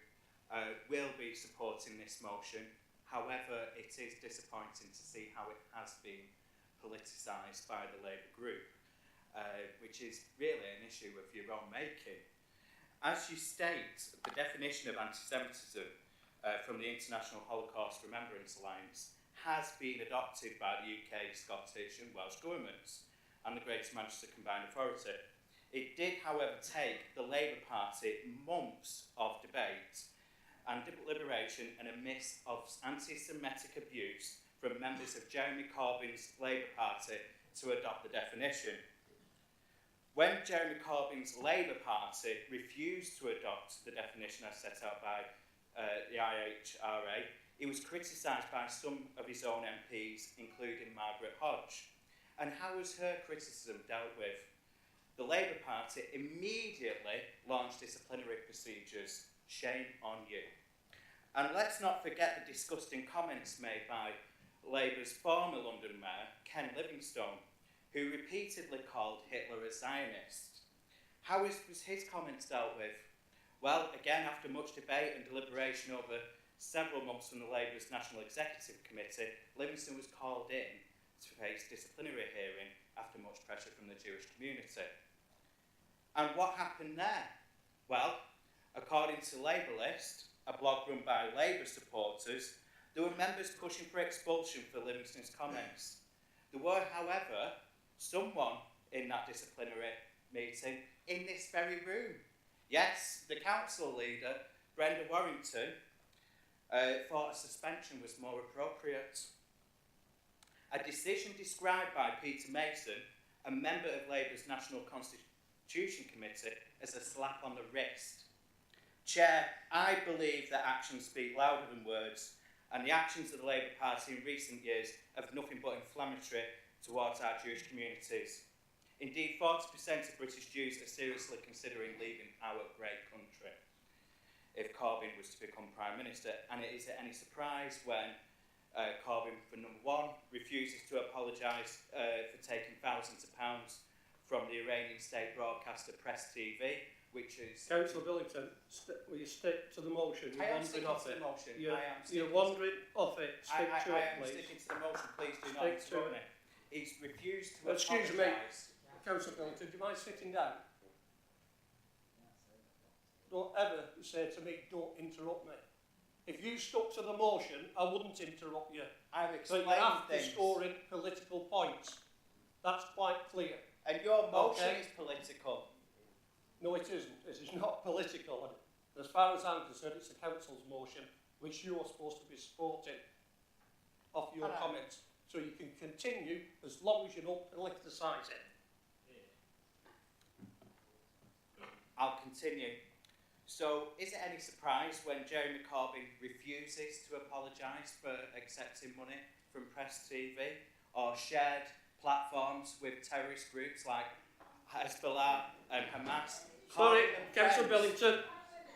will be supporting this motion. However, it is disappointing to see how it has been politicised by the Labour group, which is really an issue of your own making. As you state, the definition of anti-Semitism from the International Holocaust Remembrance Alliance has been adopted by the UK, Scottish and Welsh governments and the Greater Manchester Combined Authority. It did, however, take the Labour Party months of debate and deliberation and a mist of anti-Semitic abuse from members of Jeremy Corbyn's Labour Party to adopt the definition. When Jeremy Corbyn's Labour Party refused to adopt the definition as set out by the IHRA, he was criticised by some of his own MPs, including Margaret Hodge. And how was her criticism dealt with? The Labour Party immediately launched disciplinary procedures. Shame on you. And let's not forget the disgusting comments made by Labour's former London Mayor, Ken Livingstone, who repeatedly called Hitler a Zionist. How was his comments dealt with? Well, again, after much debate and deliberation over several months from the Labour's National Executive Committee, Livingstone was called in to face disciplinary hearing after much pressure from the Jewish community. And what happened there? Well, according to Labour List, a blog run by Labour supporters, there were members pushing for expulsion for Livingstone's comments. There were, however, someone in that disciplinary meeting in this very room. Yes, the council leader, Brenda Warrington, thought a suspension was more appropriate. A decision described by Peter Mason, a member of Labour's National Constitution Committee, as a slap on the wrist. Chair, I believe that actions speak louder than words, and the actions of the Labour Party in recent years have nothing but inflammatory towards our Jewish communities. Indeed, 40% of British Jews are seriously considering leaving our great country if Corbyn was to become Prime Minister. And it is any surprise when Corbyn, for number one, refuses to apologise for taking thousands of pounds from the Iranian state broadcaster Press TV, which is... Councillor Billington, will you stick to the motion? You're I am wandering sticking off to it. the motion. You're wandering off it. Stick to I it, am please. sticking to the motion. Please do not Stick to interrupt it. me. He's refused to Excuse me. apologise. Councillor Billington, do you mind sitting down? Don't ever say to me, don't interrupt me. If you stuck to the motion, I wouldn't interrupt you. I've But explained you're after things. scoring political points. That's quite clear. And your motion Okay. is political. No, it isn't. It is not political. And as far as I'm concerned, it's the council's motion, which you're supposed to be supporting off your Hello. comments. So you can continue as long as you don't politicise it. I'll continue. So, is it any surprise when Jeremy Corbyn refuses to apologise for accepting money from Press TV or shared platforms with terrorist groups like Hezbollah and Hamas? Sorry, calling them Councillor friends? Billington,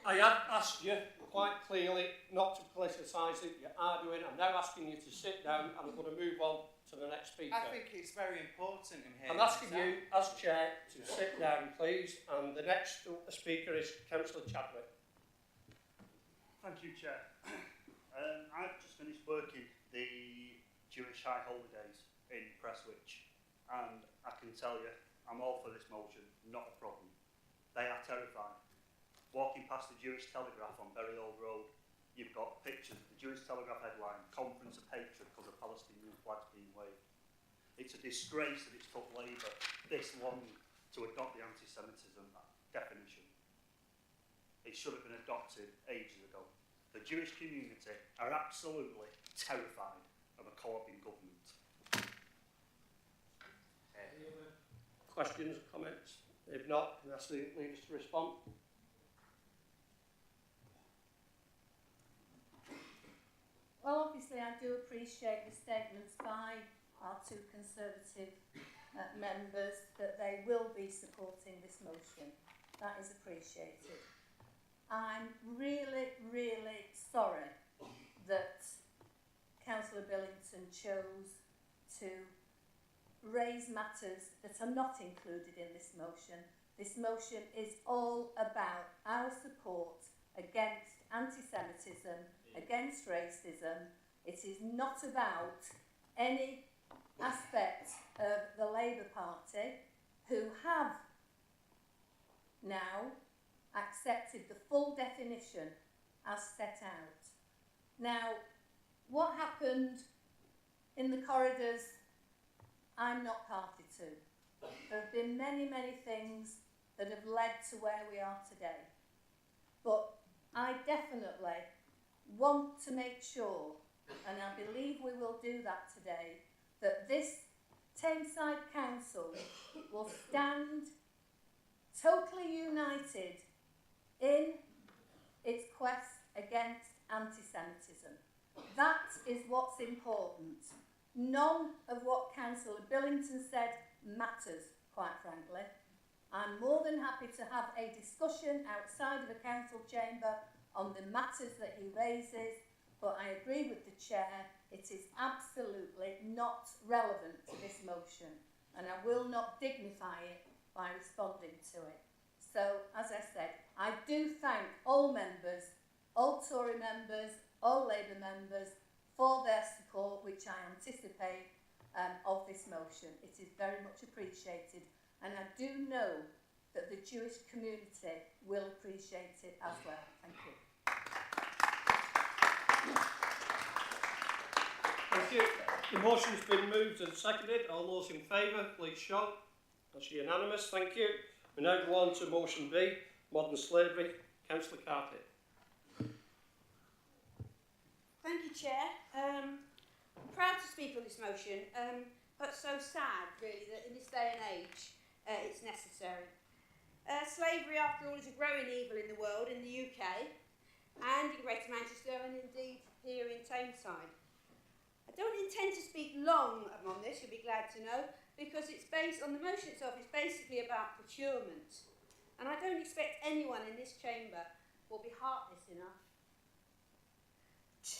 I have asked you quite clearly not to politicise it. You are doing. I'm now asking you to sit down, and I'm going to move on to the next speaker. I think it's very important in here. I'm asking you, as chair, to sit down, please. And the next speaker is Councillor Chadwick. Thank you, Chair. I've just finished working the Jewish high holidays in Prestwich, and I can tell you, I'm all for this motion, not a problem. They are terrifying. Walking past the Jewish Telegraph on Bury Old Road, you've got pictures of the Jewish Telegraph headline, Conference of Hatred because of Palestinian flags being waved. It's a disgrace that it's took Labour this long to adopt the anti-Semitism definition. It should have been adopted ages ago. The Jewish community are absolutely terrified of a Corbyn government. Any other questions, comments? If not, can I ask the leaders to respond? Well, obviously, I do appreciate the statements by our two Conservative members that they will be supporting this motion. That is appreciated. I'm really, really sorry that Councillor Billington chose to raise matters that are not included in this motion. This motion is all about our support against anti-Semitism, against racism. It is not about any aspect of the Labour Party, who have now accepted the full definition as set out. Now, what happened in the corridors, I'm not party to. There have been many, many things that have led to where we are today. But I definitely want to make sure, and I believe we will do that today, that this Tameside Council will stand totally united in its quest against anti-Semitism. That is what's important. None of what Councillor Billington said matters, quite frankly. I'm more than happy to have a discussion outside of the council chamber on the matters that he raises, but I agree with the chair, it is absolutely not relevant to this motion, and I will not dignify it by responding to it. So, as I said, I do thank all members, all Tory members, all Labour members, for their support, which I anticipate of this motion. It is very much appreciated, and I do know that the Jewish community will appreciate it as well. Thank you. Thank you. The motion's been moved and seconded. All those in favour, please show. That's unanimous. Thank you. We now go on to motion B, modern slavery. Councillor Carty. Thank you, Chair. I'm proud to speak on this motion, but so sad, really, that in this day and age, it's necessary. Slavery, after all, is a growing evil in the world, in the UK, and in Greater Manchester, and indeed here in Tameside. I don't intend to speak long on this, you'll be glad to know, because it's based on the motion itself. It's basically about procurement, and I don't expect anyone in this chamber will be heartless enough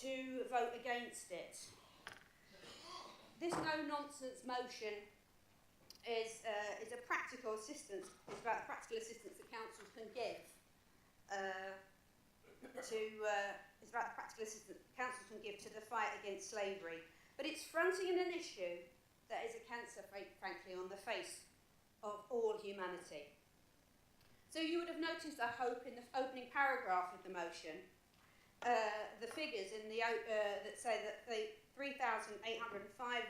to vote against it. This no-nonsense motion is a practical assistance. It's about practical assistance that councils can give it's about the practical assistance that councils can give to the fight against slavery. But it's fronting an issue that is a cancer, frankly, on the face of all humanity. So you would have noticed a hope in the opening paragraph of the motion, the figures in the that say that the 3,805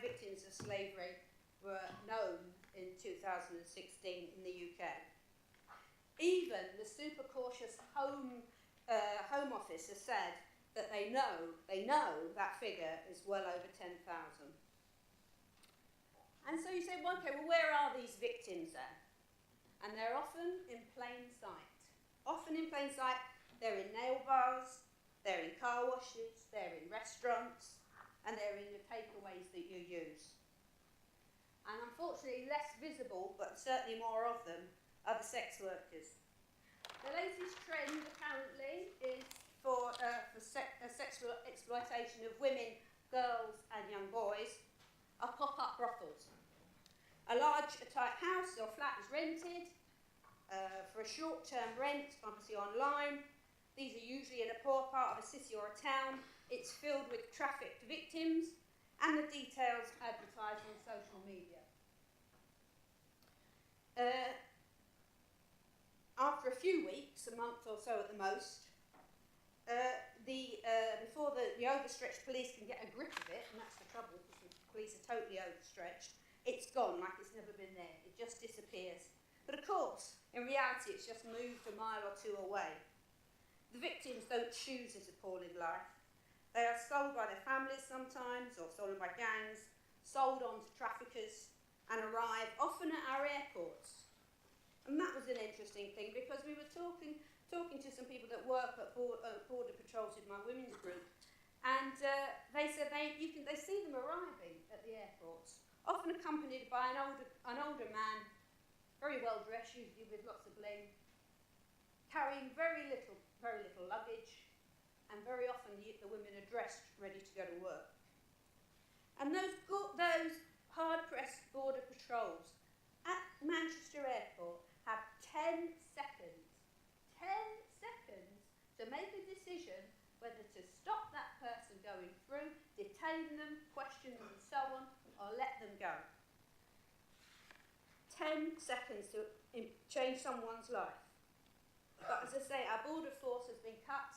victims of slavery were known in 2016 in the UK. Even the super cautious Home Office has said that they know that figure is well over 10,000. And so you say, well, okay, well, where are these victims then? And they're often in plain sight. Often in plain sight, they're in nail bars, they're in car washes, they're in restaurants, and they're in the takeaways that you use. And unfortunately, less visible, but certainly more of them, are the sex workers. The latest trend, apparently, is for sexual exploitation of women, girls, and young boys are pop-up brothels. A large, tight house or flat is rented for a short-term rent, obviously online. These are usually in a poor part of a city or a town. It's filled with trafficked victims, and the details advertised on social media. After a few weeks, a month or so at the most, before the overstretched police can get a grip of it, and that's the trouble because the police are totally overstretched, it's gone like it's never been there. It just disappears. But of course, in reality, it's just moved a mile or two away. The victims don't choose this appalling life. They are sold by their families sometimes, or stolen by gangs, sold on to traffickers, and arrive often at our airports. And that was an interesting thing because we were talking to some people that work at border patrols with my women's group, and they said they see them arriving at the airports, often accompanied by an older man, very well dressed, usually with lots of bling, carrying very little luggage, and very often the women are dressed ready to go to work. And those hard-pressed border patrols at Manchester Airport have 10 seconds to make a decision whether to stop that person going through, detain them, question them and so on, or let them go. 10 seconds to change someone's life. But as I say, our border force has been cut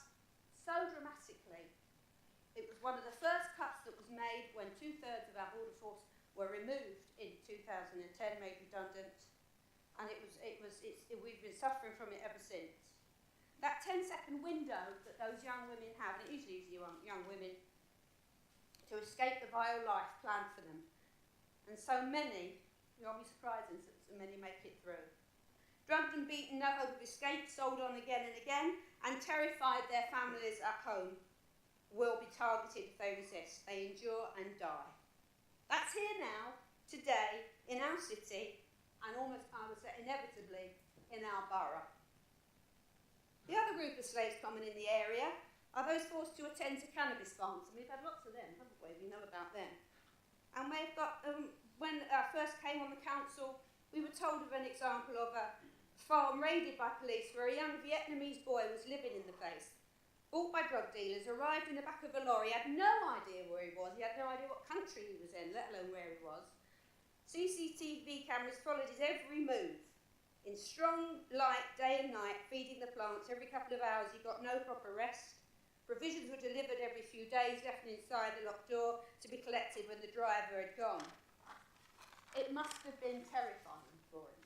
so dramatically. It was one of the first cuts that was made when 2/3 of our border force were removed in 2010, made redundant, and we've been suffering from it ever since. That 10-second window that those young women have, and it usually is young women, to escape the vile life planned for them. And so many, you won't be surprised, so many make it through. Drugged and beaten, no hope of escape, sold on again and again, and terrified their families at home will be targeted if they resist. They endure and die. That's here now, today, in our city, and almost, I would say, inevitably, in our borough. The other group of slaves common in the area are those forced to attend to cannabis farms, and we've had lots of them, haven't we? We know about them. And we've got, when I first came on the council, we were told of an example of a farm raided by police where a young Vietnamese boy was living in the place, bought by drug dealers, arrived in the back of a lorry, had no idea where he was, he had no idea what country he was in, let alone where he was. CCTV cameras followed his every move. In strong light, day and night, feeding the plants every couple of hours, he got no proper rest. Provisions were delivered every few days, left inside the locked door to be collected when the driver had gone. It must have been terrifying for him.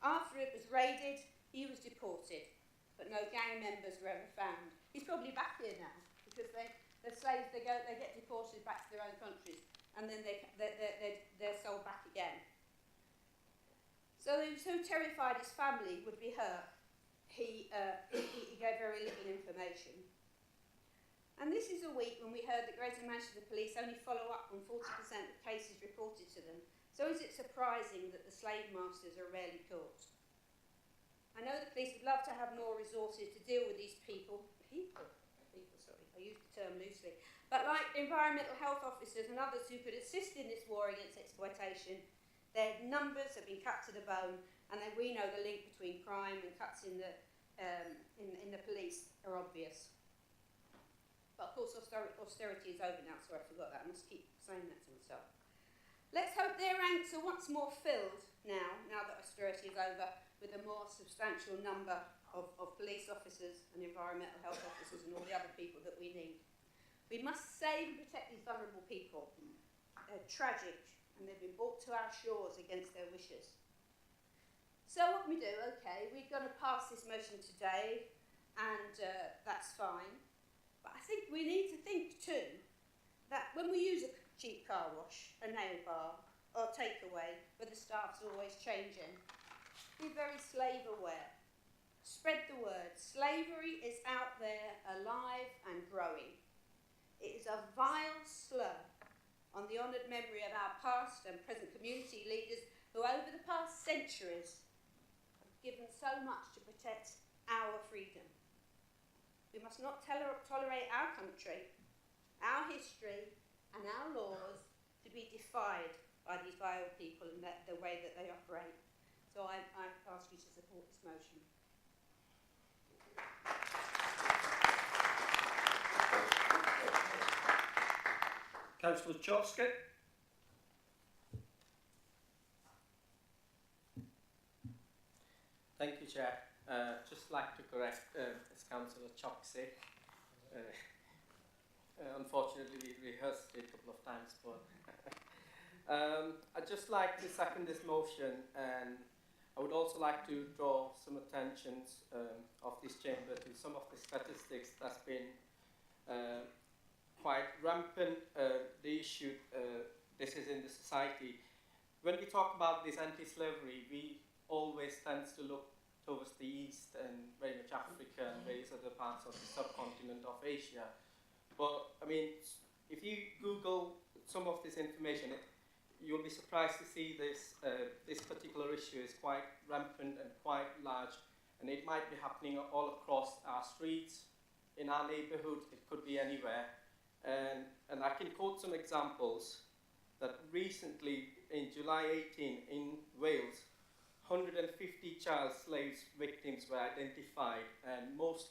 After it was raided, he was deported, but no gang members were ever found. He's probably back here now, because the slaves, they get deported back to their own countries, and then they're sold back again. So he was so terrified his family would be hurt, he gave very little information. And this is a week when we heard that Greater Manchester Police only follow up on 40% of cases reported to them. So is it surprising that the slave masters are rarely caught? I know the police would love to have more resources to deal with these people, sorry, I used the term loosely, but like environmental health officers and others who could assist in this war against exploitation, Their numbers have been cut to the bone, and then we know the link between crime and cuts in the police are obvious. But of course austerity is over now, so I forgot that. I must keep saying that to myself. Let's hope their ranks are once more filled now that austerity is over, with a more substantial number of police officers and environmental health officers and all the other people that we need. We must save and protect these vulnerable people. They're tragic, and they've been brought to our shores against their wishes. So what we do, okay, we're going to pass this motion today, and that's fine. But I think we need to think too that when we use a cheap car wash, a nail bar, or takeaway, where the staff's always changing, be very slave aware. Spread the word. Slavery is out there, alive and growing. It is a vile slur on the honoured memory of our past and present community leaders who over the past centuries have given so much to protect our freedom. We must not tolerate our country, our history and our laws to be defied by these vile people and the way that they operate. So I ask you to support this motion. Councillor Chotsky. Thank you, Chair. Just like to correct as Councillor Choksey. Unfortunately, we rehearsed it a couple of times, but I'd just like to second this motion, and I would also like to draw some attention of this chamber to some of the statistics that's been quite rampant, the issue this is in the society. When we talk about this anti-slavery, we always tend to look towards the east and very much Africa and various other parts of the subcontinent of Asia. But I mean, if you Google some of this information, you'll be surprised to see this this particular issue is quite rampant and quite large, and it might be happening all across our streets, in our neighbourhood. It could be anywhere, and I can quote some examples that recently in July 18 in Wales, 150 child slaves victims were identified, and most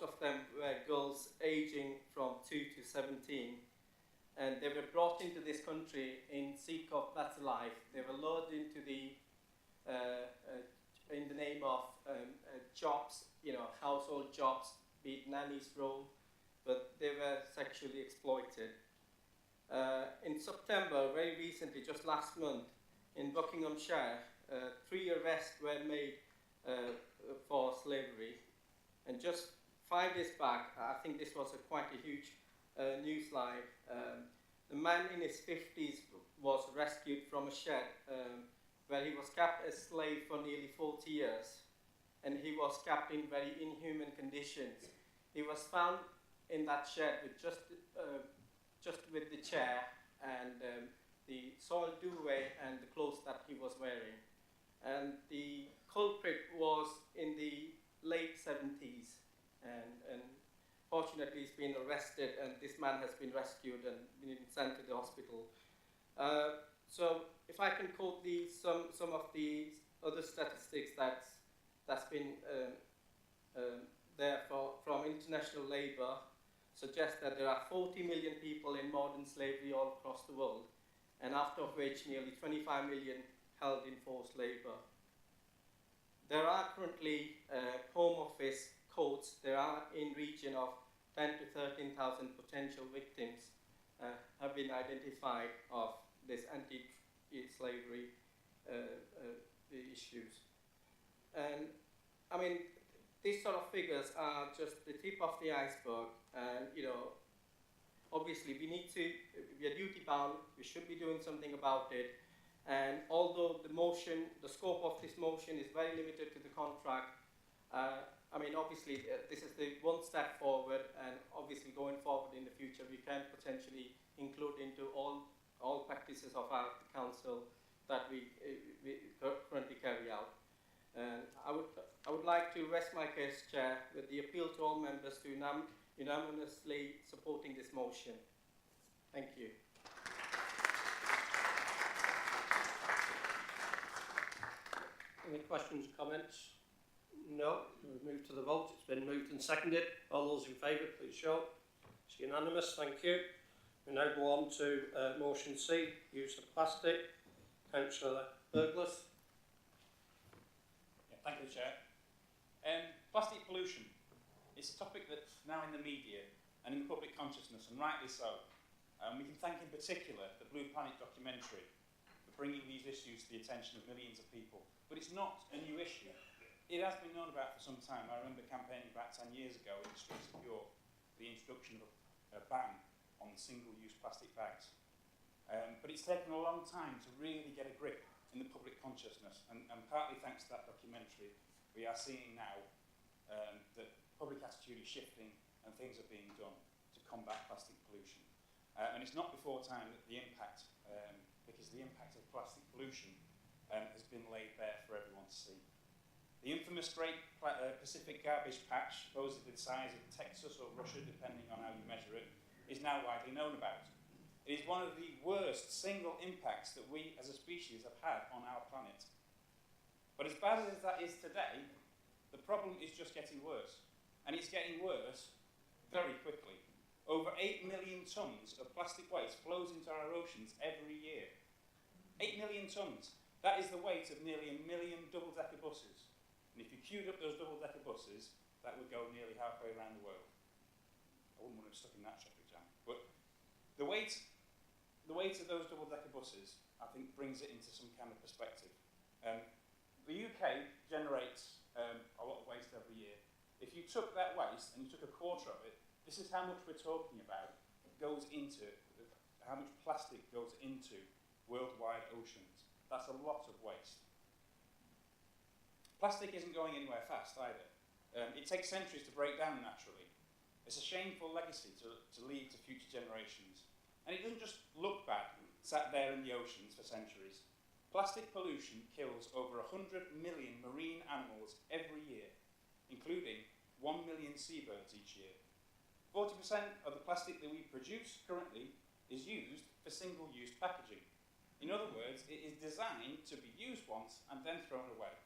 of them were girls aging from 2 to 17. And they were brought into this country in seek of better life. They were lured into in the name of jobs, household jobs, be it nanny's role, but they were sexually exploited. In September, very recently, just last month, in Buckinghamshire, 3 arrests were made for slavery. And just 5 days back, I think this was quite a huge news slide. The man in his 50s was rescued from a shed where he was kept as slave for nearly 40 years, and he was kept in very inhuman conditions. He was found in that shed with just with the chair and the soiled duvet and the clothes that he was wearing. And the culprit was in the late 70s, and fortunately he's been arrested, and this man has been rescued and been sent to the hospital. So if I can quote some of the other statistics that's been there from international labour, suggest that there are 40 million people in modern slavery all across the world, and after of which nearly 25 million held in forced labour. There are currently Home Office codes. There are in region of 10 to 13,000 potential victims have been identified of this anti-slavery issues. And I mean, these sort of figures are just the tip of the iceberg, and obviously we are duty bound, we should be doing something about it. And although the scope of this motion is very limited to the contract, I mean, obviously this is the one step forward, and obviously going forward in the future we can potentially include into all practices of our council that we currently carry out. And I would like to rest my case, Chair, with the appeal to all members to unanimously supporting this motion. Thank you. Any questions, comments? No. We'll move to the vote. It's been moved and seconded. All those in favour, please show. It's unanimous. Thank you. We now go on to motion C, use of plastic. Councillor Burglas. Yeah, thank you, Chair. Plastic pollution. It's a topic that's now in the media and in the public consciousness, and rightly so. We can thank in particular the Blue Planet documentary for bringing these issues to the attention of millions of people. But it's not a new issue. It has been known about for some time. I remember campaigning about 10 years ago in the streets of York for the introduction of a ban on single-use plastic bags. But it's taken a long time to really get a grip in the public consciousness, and partly thanks to that documentary, we are seeing now that public attitude is shifting and things are being done to combat plastic pollution. And it's not before time that the impact, because the impact of plastic pollution has been laid bare for everyone to see. The infamous Great Pacific Garbage Patch, supposedly the size of Texas or Russia, depending on how you measure it, is now widely known about. It is one of the worst single impacts that we as a species have had on our planet. But as bad as that is today, the problem is just getting worse. And it's getting worse very quickly. Over 8 million tonnes of plastic waste flows into our oceans every year. 8 million tonnes. That is the weight of nearly 1 million double-decker buses. And if you queued up those double-decker buses, that would go nearly halfway around the world. I wouldn't want to be stuck in that traffic jam. But the weight of those double-decker buses, I think, brings it into some kind of perspective. The UK generates a lot of waste every year. If you took that waste and you took a quarter of it, this is how much we're talking about goes into, how much plastic goes into worldwide oceans. That's a lot of waste. Plastic isn't going anywhere fast either. It takes centuries to break down naturally. It's a shameful legacy to leave to future generations. And it doesn't just look bad, sat there in the oceans for centuries. Plastic pollution kills over 100 million marine animals every year, including 1 million seabirds each year. 40% of the plastic that we produce currently is used for single-use packaging. In other words, it is designed to be used once and then thrown away.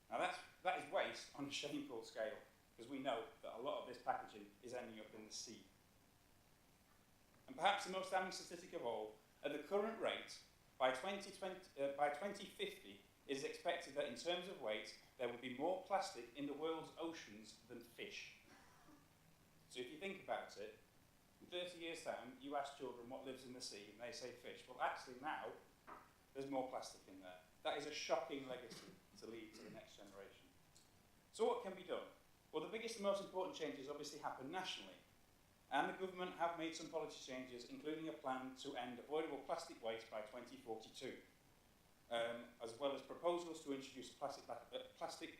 Now that is waste on a shameful scale, because we know that a lot of this packaging is ending up in the sea. And perhaps the most damning statistic of all, at the current rate, by 2050, it is expected that in terms of weight, there will be more plastic in the world's oceans than fish. So if you think about it, in 30 years' time, you ask children what lives in the sea, and they say fish. Well, actually now, there's more plastic in there. That is a shocking legacy to leave to the next generation. So what can be done? Well, the biggest and most important changes obviously happen nationally. And the government have made some policy changes, including a plan to end avoidable plastic waste by 2042, as well as proposals to introduce a plastic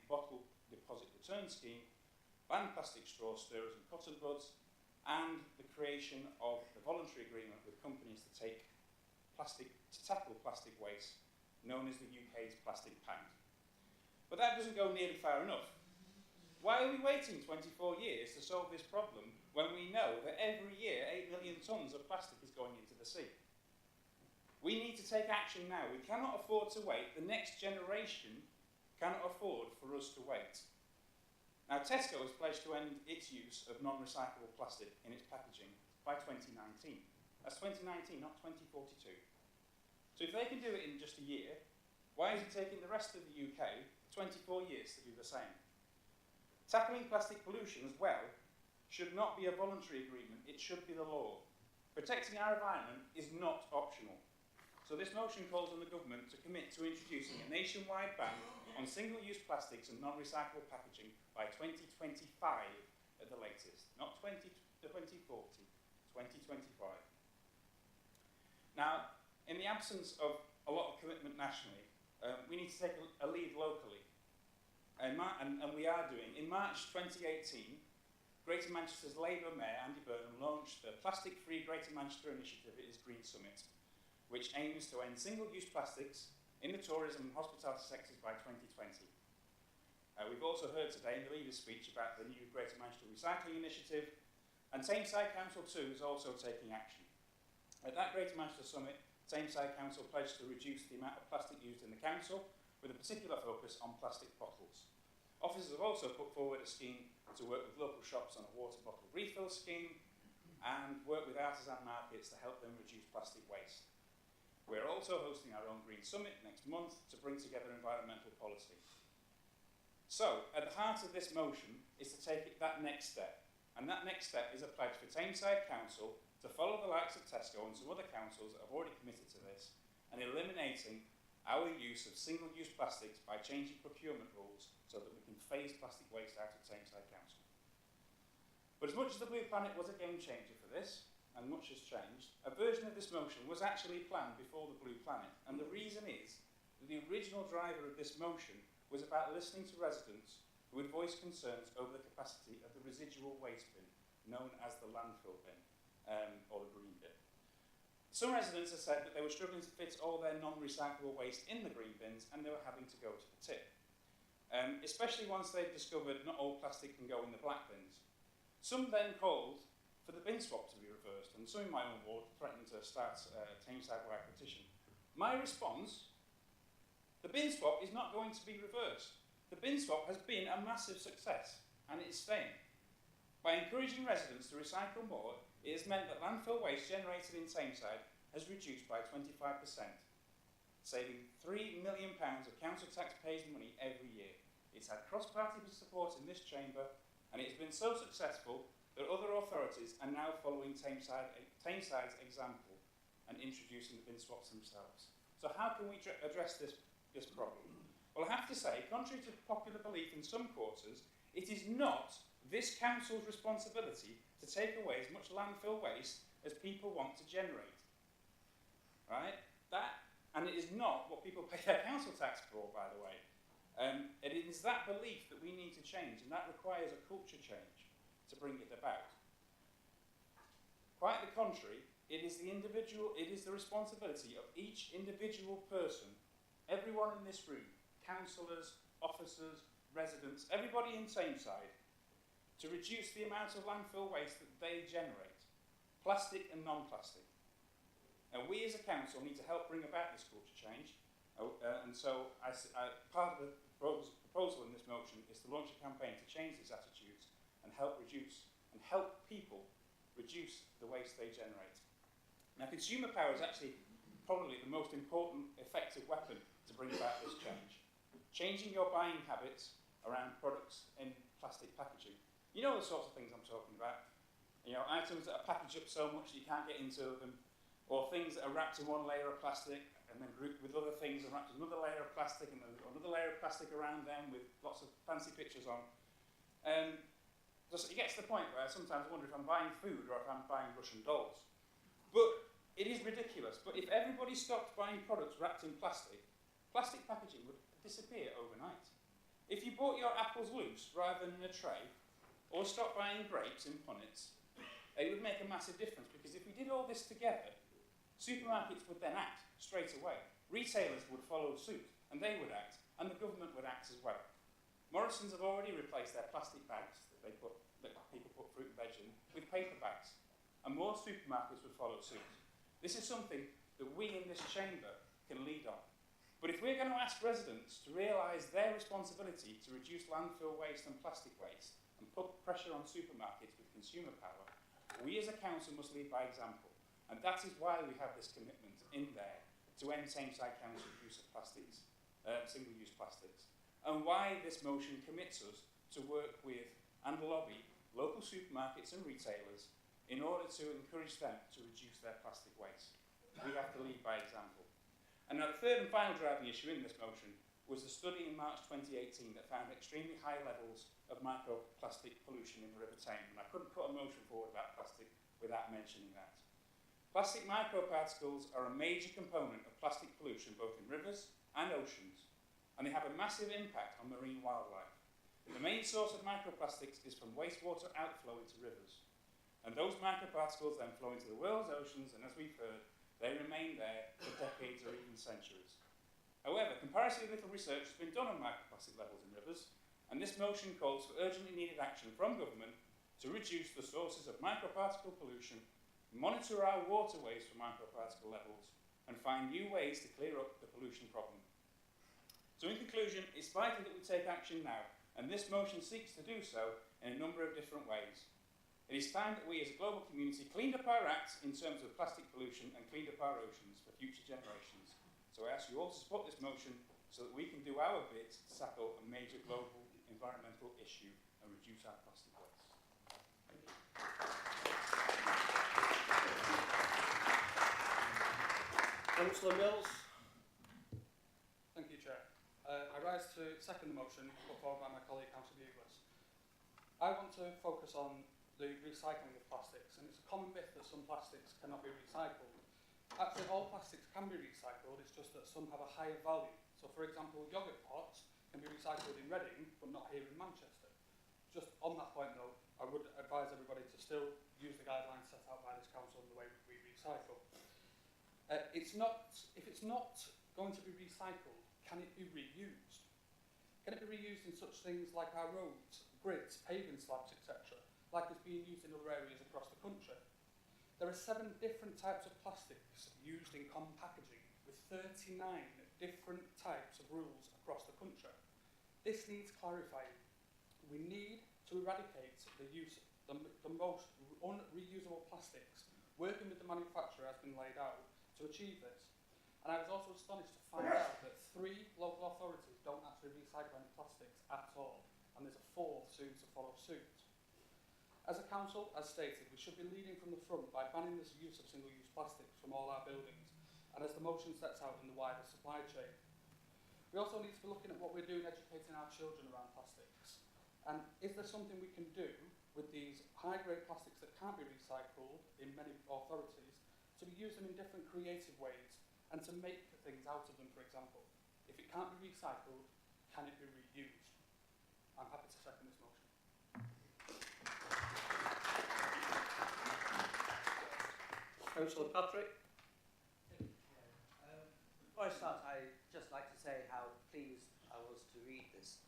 bottle deposit return scheme, ban plastic straw stirrers and cotton buds, and the creation of a voluntary agreement with companies to tackle plastic waste, known as the UK's Plastic Pact. But that doesn't go nearly far enough. Why are we waiting 24 years to solve this problem when we know that every year 8 million tonnes of plastic is going into the sea? We need to take action now. We cannot afford to wait. The next generation cannot afford for us to wait. Now, Tesco has pledged to end its use of non-recyclable plastic in its packaging by 2019. That's 2019, not 2042. So if they can do it in just a year, why is it taking the rest of the UK 24 years to do the same? Tackling plastic pollution as well should not be a voluntary agreement, it should be the law. Protecting our environment is not optional. So this motion calls on the government to commit to introducing a nationwide ban on single-use plastics and non-recyclable packaging by 2025 at the latest, not 2040, 2025. Now, in the absence of a lot of commitment nationally, we need to take a lead locally. And we are doing. In March 2018, Greater Manchester's Labour Mayor, Andy Burnham, launched the Plastic Free Greater Manchester initiative at his Green Summit, which aims to end single-use plastics in the tourism and hospitality sectors by 2020. We've also heard today in the leader's speech about the new Greater Manchester Recycling Initiative, and Tameside Council too is also taking action. At that Greater Manchester Summit, Tameside Council pledged to reduce the amount of plastic used in the council with a particular focus on plastic bottles. Officers have also put forward a scheme to work with local shops on a water bottle refill scheme and work with artisan markets to help them reduce plastic waste. We're also hosting our own Green Summit next month to bring together environmental policy. So, at the heart of this motion is to take it that next step, and that next step is a pledge for Tameside Council to follow the likes of Tesco and some other councils that have already committed to this, and eliminating our use of single-use plastics by changing procurement rules so that we can phase plastic waste out of Tameside Council. But as much as the Blue Planet was a game changer for this, and much has changed, a version of this motion was actually planned before the Blue Planet, and the reason is that the original driver of this motion was about listening to residents who would voice concerns over the capacity of the residual waste bin, known as the landfill bin, or the green bin. Some residents have said that they were struggling to fit all their non-recyclable waste in the green bins and they were having to go to the tip. Especially once they'd discovered not all plastic can go in the black bins. Some then called for the bin swap to be reversed, and some in my own ward threatened to start a Tameside-wide petition. My response: the bin swap is not going to be reversed. The bin swap has been a massive success, and it is staying. By encouraging residents to recycle more, it has meant that landfill waste generated in Tameside has reduced by 25%, saving £3 million of council taxpayers' money every year. It's had cross-party support in this chamber, and it has been so successful that other authorities are now following Tameside's example and introducing the bin swaps themselves. So how can we address this problem? Well, I have to say, contrary to popular belief in some quarters, it is not this council's responsibility to take away as much landfill waste as people want to generate. Right? And it is not what people pay their council tax for, by the way. It is that belief that we need to change, and that requires a culture change to bring it about. Quite the contrary, it is the responsibility of each individual person, everyone in this room, councillors, officers, residents, everybody in Tameside, to reduce the amount of landfill waste that they generate, plastic and non-plastic. And we as a council need to help bring about this culture change, and so part of the proposal in this motion is to launch a campaign to change these attitudes and help people reduce the waste they generate. Now, consumer power is actually probably the most important effective weapon to bring about this change. Changing your buying habits around products in plastic packaging. You know the sorts of things I'm talking about. You know, items that are packaged up so much that you can't get into them, or things that are wrapped in one layer of plastic and then grouped with other things and wrapped in another layer of plastic and then another layer of plastic around them with lots of fancy pictures on. It gets to the point where sometimes I wonder if I'm buying food or if I'm buying Russian dolls. But it is ridiculous. But if everybody stopped buying products wrapped in plastic, plastic packaging would disappear overnight. If you bought your apples loose rather than in a tray, or stopped buying grapes in punnets, it would make a massive difference, because if we did all this together, supermarkets would then act straight away. Retailers would follow suit, and they would act, and the government would act as well. Morrison's have already replaced their plastic bags that people put fruit and veg in with paper bags, and more supermarkets would follow suit. This is something that we in this chamber can lead on. But if we're going to ask residents to realise their responsibility to reduce landfill waste and plastic waste and put pressure on supermarkets with consumer power, we as a council must lead by example. And that is why we have this commitment in there to end Tameside Council's use of plastics, single-use plastics, and why this motion commits us to work with and lobby local supermarkets and retailers in order to encourage them to reduce their plastic waste. We have to lead by example. And now the third and final driving issue in this motion was the study in March 2018 that found extremely high levels of microplastic pollution in the River Tame, and I couldn't put a motion forward about plastic without mentioning that. Plastic microparticles are a major component of plastic pollution both in rivers and oceans, and they have a massive impact on marine wildlife. The main source of microplastics is from wastewater outflow into rivers, and those microparticles then flow into the world's oceans, and as we've heard, they remain there for decades or even centuries. However, comparatively little research has been done on microplastic levels in rivers, and this motion calls for urgently needed action from government to reduce the sources of microparticle pollution, monitor our waterways for microparticle levels, and find new ways to clear up the pollution problem. So in conclusion, it's vital that we take action now, and this motion seeks to do so in a number of different ways. It is time that we as a global community cleaned up our acts in terms of plastic pollution and cleaned up our oceans for future generations. So I ask you all to support this motion so that we can do our bit to tackle a major global environmental issue and reduce our plastic waste. Thank you. Councillor Mills. Thank you, Chair. I rise to second the motion put forward by my colleague, Councillor Bugler. I want to focus on the recycling of plastics, and it's a common myth that some plastics cannot be recycled. Actually, all plastics can be recycled, it's just that some have a higher value. So, for example, yoghurt pots can be recycled in Reading, but not here in Manchester. Just on that point, though, I would advise everybody to still use the guidelines set out by this council in the way we recycle. If it's not going to be recycled, can it be reused? Can it be reused in such things like our roads, grids, paving slabs, etc., like it's being used in other areas across the country? There are 7 different types of plastics used in common packaging, with 39 different types of rules across the country. This needs clarifying. We need to eradicate the use of the most unreusable plastics. Working with the manufacturer has been laid out to achieve this. And I was also astonished to find out that 3 local authorities don't actually recycle any plastics at all, and there's a 4th soon to follow suit. As a council, as stated, we should be leading from the front by banning the use of single-use plastics from all our buildings, and as the motion sets out in the wider supply chain. We also need to be looking at what we're doing educating our children around plastics. And is there something we can do with these high-grade plastics that can't be recycled in many authorities to use them in different creative ways and to make things out of them, for example? If it can't be recycled, can it be reused? I'm happy to second this motion. Councillor Patrick. Before I start, I'd just like to say how pleased I was to read this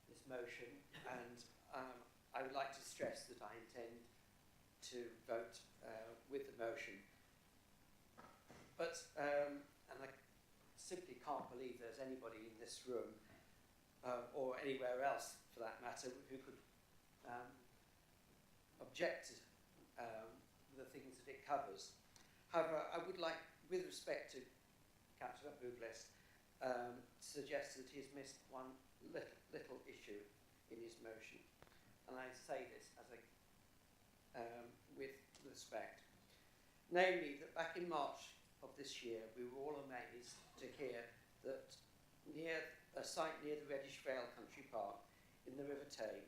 this motion, and I would like to stress that I intend to vote with the motion. But and I simply can't believe there's anybody in this room or anywhere else, for that matter, who could object to the things that it covers. However, I would like, with respect to Councillor Bugles, suggest that he's missed one little issue in his motion, and I say this as a with respect, namely that back in March of this year we were all amazed to hear that near a site near the Reddish Vale Country Park in the River Tame,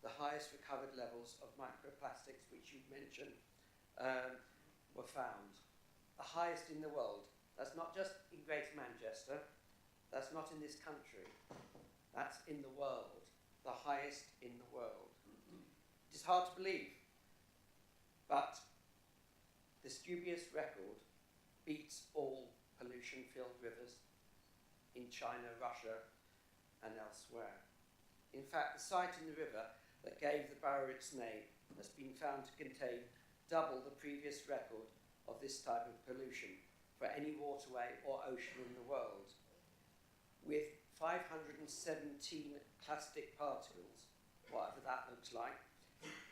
the highest recovered levels of microplastics, which you mentioned, were found. The highest in the world. That's not just in Greater Manchester, that's not in this country, that's in the world. The highest in the world. It is hard to believe, but this dubious record beats all pollution-filled rivers in China, Russia, and elsewhere. In fact, the site in the river that gave the Barrow its name has been found to contain double the previous record of this type of pollution for any waterway or ocean in the world, with 517 plastic particles, whatever that looks like,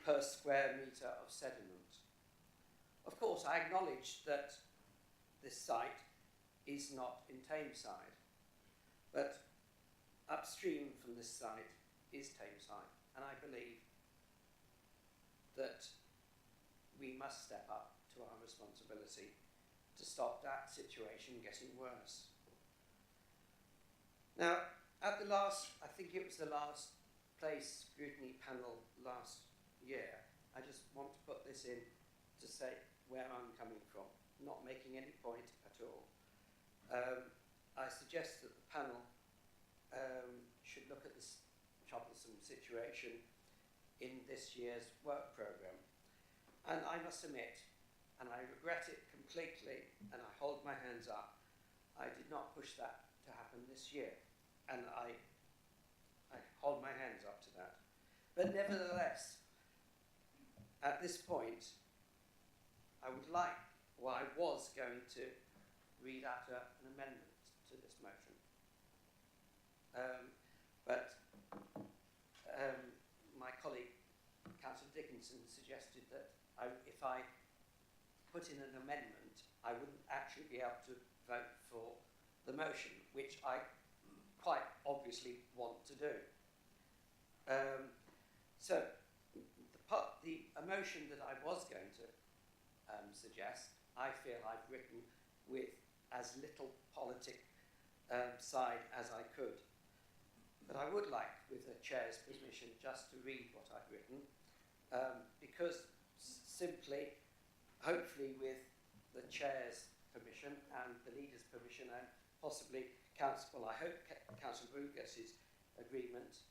per square metre of sediment. Of course, I acknowledge that this site is not in Tameside, but upstream from this site is Tameside, and I believe that we must step up to our responsibility to stop that situation getting worse. Now, at the last, I think it was the last place scrutiny panel last year, I just want to put this in to say where I'm coming from, not making any point at all. I suggest that the panel should look at this troublesome situation in this year's work programme. And I must admit, and I regret it completely, and I hold my hands up, I did not push that to happen this year. And I hold my hands up to that. But nevertheless, at this point, I would like, well, I was going to read out an amendment to this motion. Dickinson suggested that if I put in an amendment, I wouldn't actually be able to vote for the motion, which I quite obviously want to do. So the motion that I was going to suggest, I feel I've written with as little politic side as I could. But I would like, with the Chair's permission, just to read what I've written, because simply, hopefully with the Chair's permission and the Leader's permission and possibly Council, well I hope Councillor Brugus's agreement,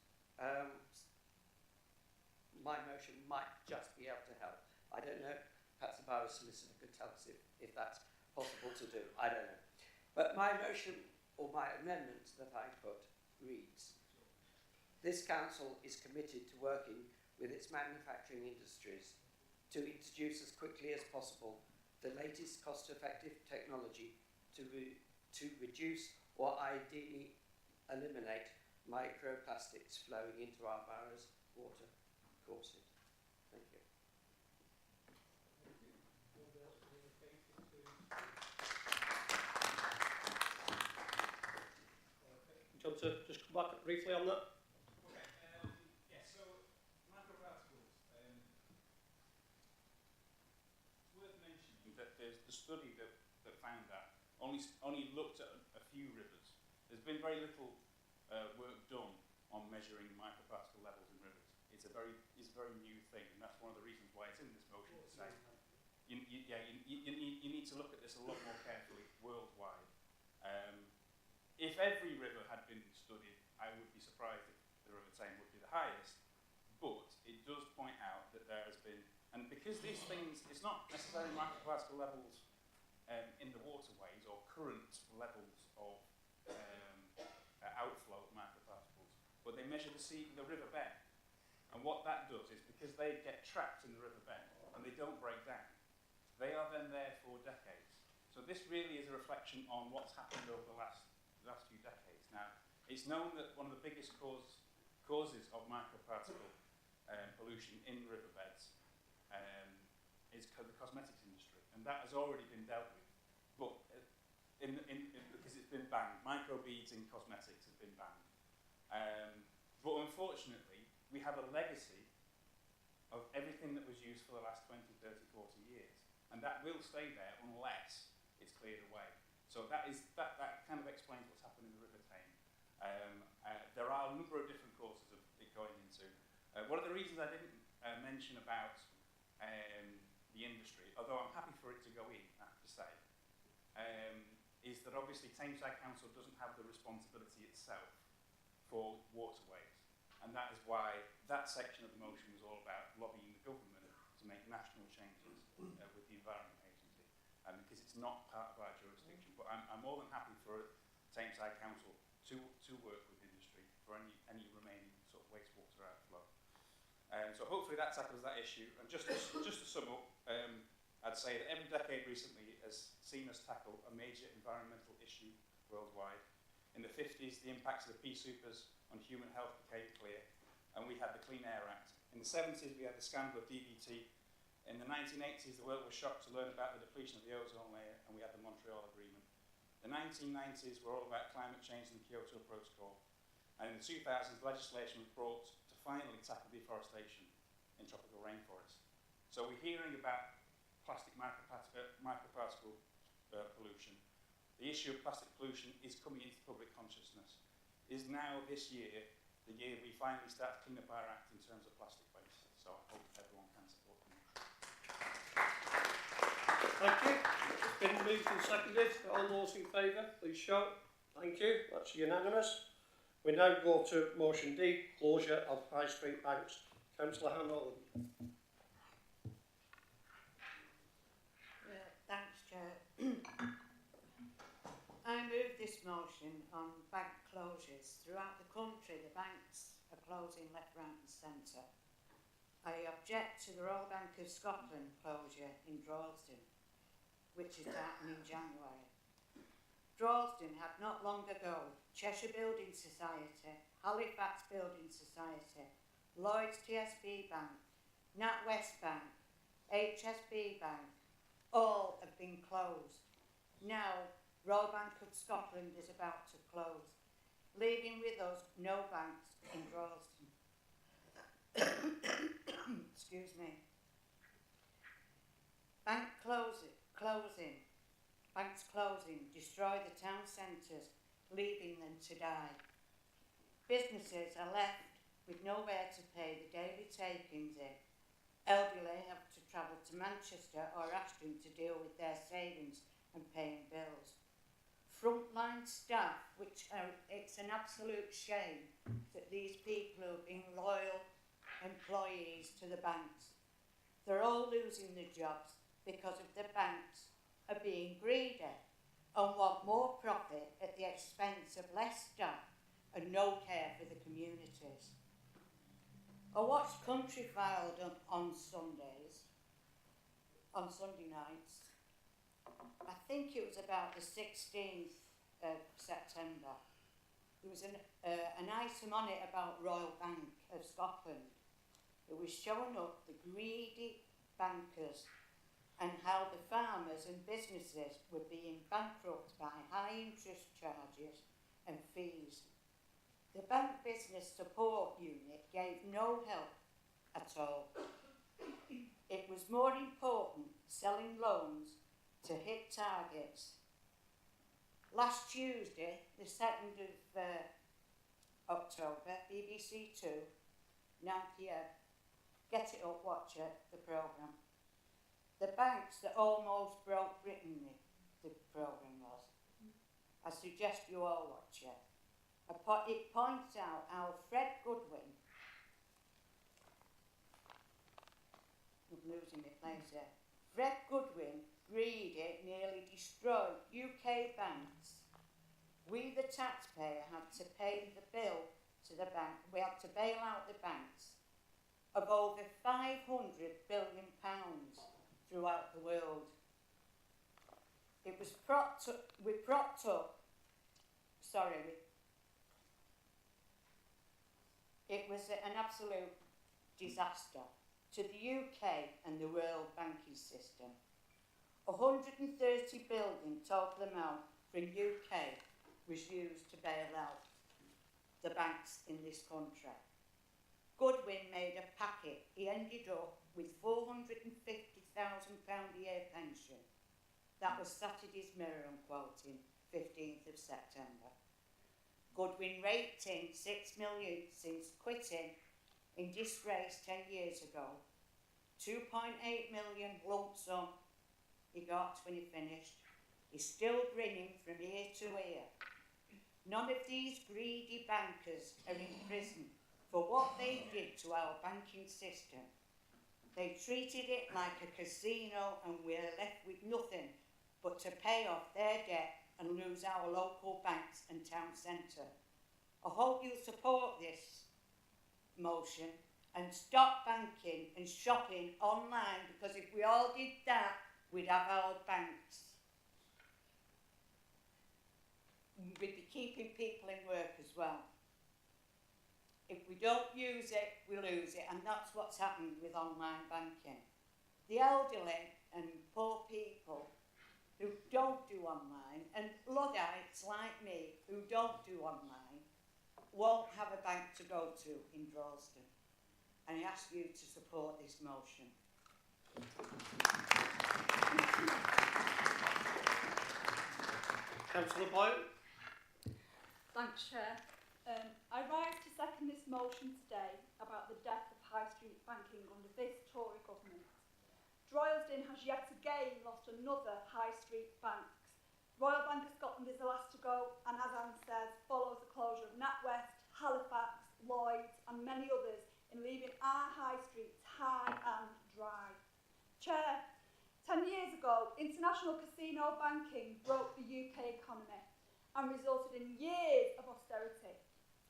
my motion might just be able to help. I don't know, perhaps the Borough Solicitor could tell us if that's possible to do, I don't know. But my motion, or my amendment that I put, reads: this council is committed to working with its manufacturing industries to introduce as quickly as possible the latest cost-effective technology to reduce or ideally eliminate microplastics flowing into our borough's water courses. Thank you. Do you want to just come back briefly on that? Okay, so microparticles. It's worth mentioning that there's the study that found that only looked at a few rivers. There's been very little work done on measuring microparticle levels in rivers. It's a very new thing, and that's one of the reasons why it's in this motion to say you need to look at this a lot more carefully worldwide. If every river had been studied, I would be surprised if the River Tame would be the highest. But it does point out that there has been, and because these things, it's not necessarily microparticle levels in the waterways or current levels of outflow of microparticles, but they measure the river bed. And what that does is, because they get trapped in the river bed and they don't break down, they are then there for decades. So this really is a reflection on what's happened over the last few decades. Now, it's known that one of the biggest causes of microparticle pollution in riverbeds is the cosmetics industry, and that has already been dealt with. But because it's been banned, microbeads in cosmetics have been banned. But unfortunately, we have a legacy of everything that was used for the last 20, 30, 40 years, and that will stay there unless it's cleared away. So that kind of explains what's happened in the River Tame. There are a number of different causes of it going into. One of the reasons I didn't mention about the industry, although I'm happy for it to go in, I have to say, is that obviously Tameside Council doesn't have the responsibility itself for waterways. And that is why that section of the motion was all about lobbying the government to make national changes with the Environment Agency, because it's not part of our jurisdiction. But I'm more than happy for Tameside Council to work with industry for any remaining sort of wastewater outflow. So hopefully that tackles that issue. And just to sum up, I'd say that every decade recently has seen us tackle a major environmental issue worldwide. In the 50s, the impacts of the pea supers on human health became clear, and we had the Clean Air Act. In the 70s, we had the scandal of DDT. In the 1980s, the world was shocked to learn about the depletion of the ozone layer, and we had the Montreal Agreement. The 1990s were all about climate change and the Kyoto Protocol. And in the 2000s, legislation was brought to finally tackle deforestation in tropical rainforests. So we're hearing about plastic microparticle pollution. The issue of plastic pollution is coming into public consciousness. Is now, this year, the year we finally start to clean up our act in terms of plastic waste. So I hope everyone can support me. Thank you. It's been moved and seconded. All those in favour, please shout. Thank you. That's unanimous. We now go to motion D, closure of High Street banks. Councillor Hanover. Thanks, Chair. I move this motion on bank closures. Throughout the country, the banks are closing left, right and centre. I object to the Royal Bank of Scotland closure in Droylsden, which is happening in January. Droylsden had not long ago Cheshire Building Society, Halifax Building Society, Lloyds TSB Bank NatWest Bank, HSB Bank, all have been closed. Now, Royal Bank of Scotland is about to close, leaving with us no banks in Droylsden. Excuse me. Banks closing destroy the town centres, leaving them to die. Businesses are left with nowhere to pay the daily takings in. Elderly have to travel to Manchester or Ashton to deal with their savings and paying bills. Frontline staff, it's an absolute shame that these people have been loyal employees to the banks. They're all losing their jobs because of the banks are being greedy and want more profit at the expense of less staff and no care for the communities. I watched Countryfile on Sunday nights. I think it was about the 16th of September. There was an item on it about Royal Bank of Scotland. It was showing up the greedy bankers and how the farmers and businesses were being bankrupt by high interest charges and fees. The Bank Business Support Unit gave no help at all. It was more important selling loans to hit targets. Last Tuesday, the 2nd of October, BBC 2, 9 p.m. Get it up, watch it, the programme. The banks that almost broke Britain, the programme was. I suggest you all watch it. It points out how Fred Goodwin, I'm losing my place here, Fred Goodwin, greedy, nearly destroyed UK banks. We, the taxpayer, had to pay the bill to the bank. We had to bail out the banks of over £500 billion throughout the world. It was it was an absolute disaster to the UK and the world banking system. 130 billion total amount from UK was used to bail out the banks in this country. Goodwin made a packet. He ended up with £450,000 a year pension. That was Saturday's Mirror, I'm quoting, 15th of September. Goodwin raked in £6 million since quitting in disgrace 10 years ago. 2.8 million lump sum he got when he finished. He's still grinning from ear to ear. None of these greedy bankers are in prison for what they did to our banking system. They treated it like a casino and we're left with nothing but to pay off their debt and lose our local banks and town centre. I hope you'll support this motion and stop banking and shopping online, because if we all did that, we'd have our banks. We'd be keeping people in work as well. If we don't use it, we lose it, and that's what's happened with online banking. The elderly and poor people who don't do online, and Luddites like me who don't do online, won't have a bank to go to in Droylsden. And I ask you to support this motion. Councillor Boyle. Thanks, Chair. I rise to second this motion today about the death of high street banking under this Tory government. Droylsden has yet again lost another high street bank. Royal Bank of Scotland is the last to go, and as Anne says, follows the closure of NatWest, Halifax, Lloyds and many others, in leaving our high streets high and dry. Chair, 10 years ago, international casino banking broke the UK economy and resulted in years of austerity,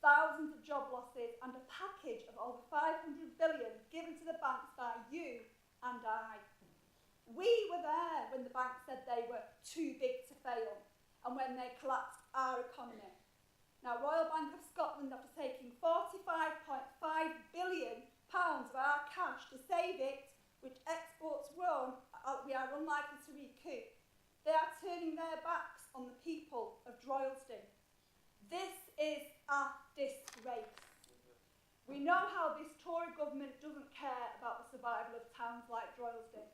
thousands of job losses and a package of over 500 billion given to the banks by you and I. We were there when the bank said they were too big to fail and when they collapsed our economy. Now, Royal Bank of Scotland, after taking £45.5 billion of our cash to save We know how this Tory government doesn't care about the survival of towns like Droylsden,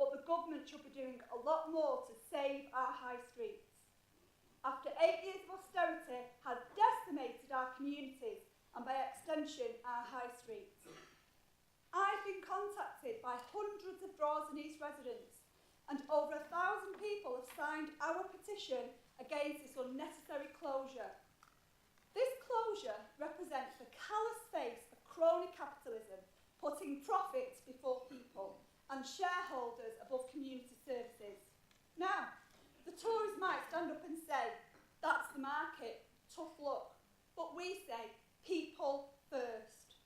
but the government should be doing a lot more to save our high streets. After 8 years of austerity has decimated our communities and by extension our high streets. I've been contacted by hundreds of Droylsden East residents and over 1,000 people have signed our petition against this unnecessary closure. This closure represents the callous face of crony capitalism, putting profits before people and shareholders above community services. Now, the Tories might stand up and say, that's the market, tough luck. But we say, people first.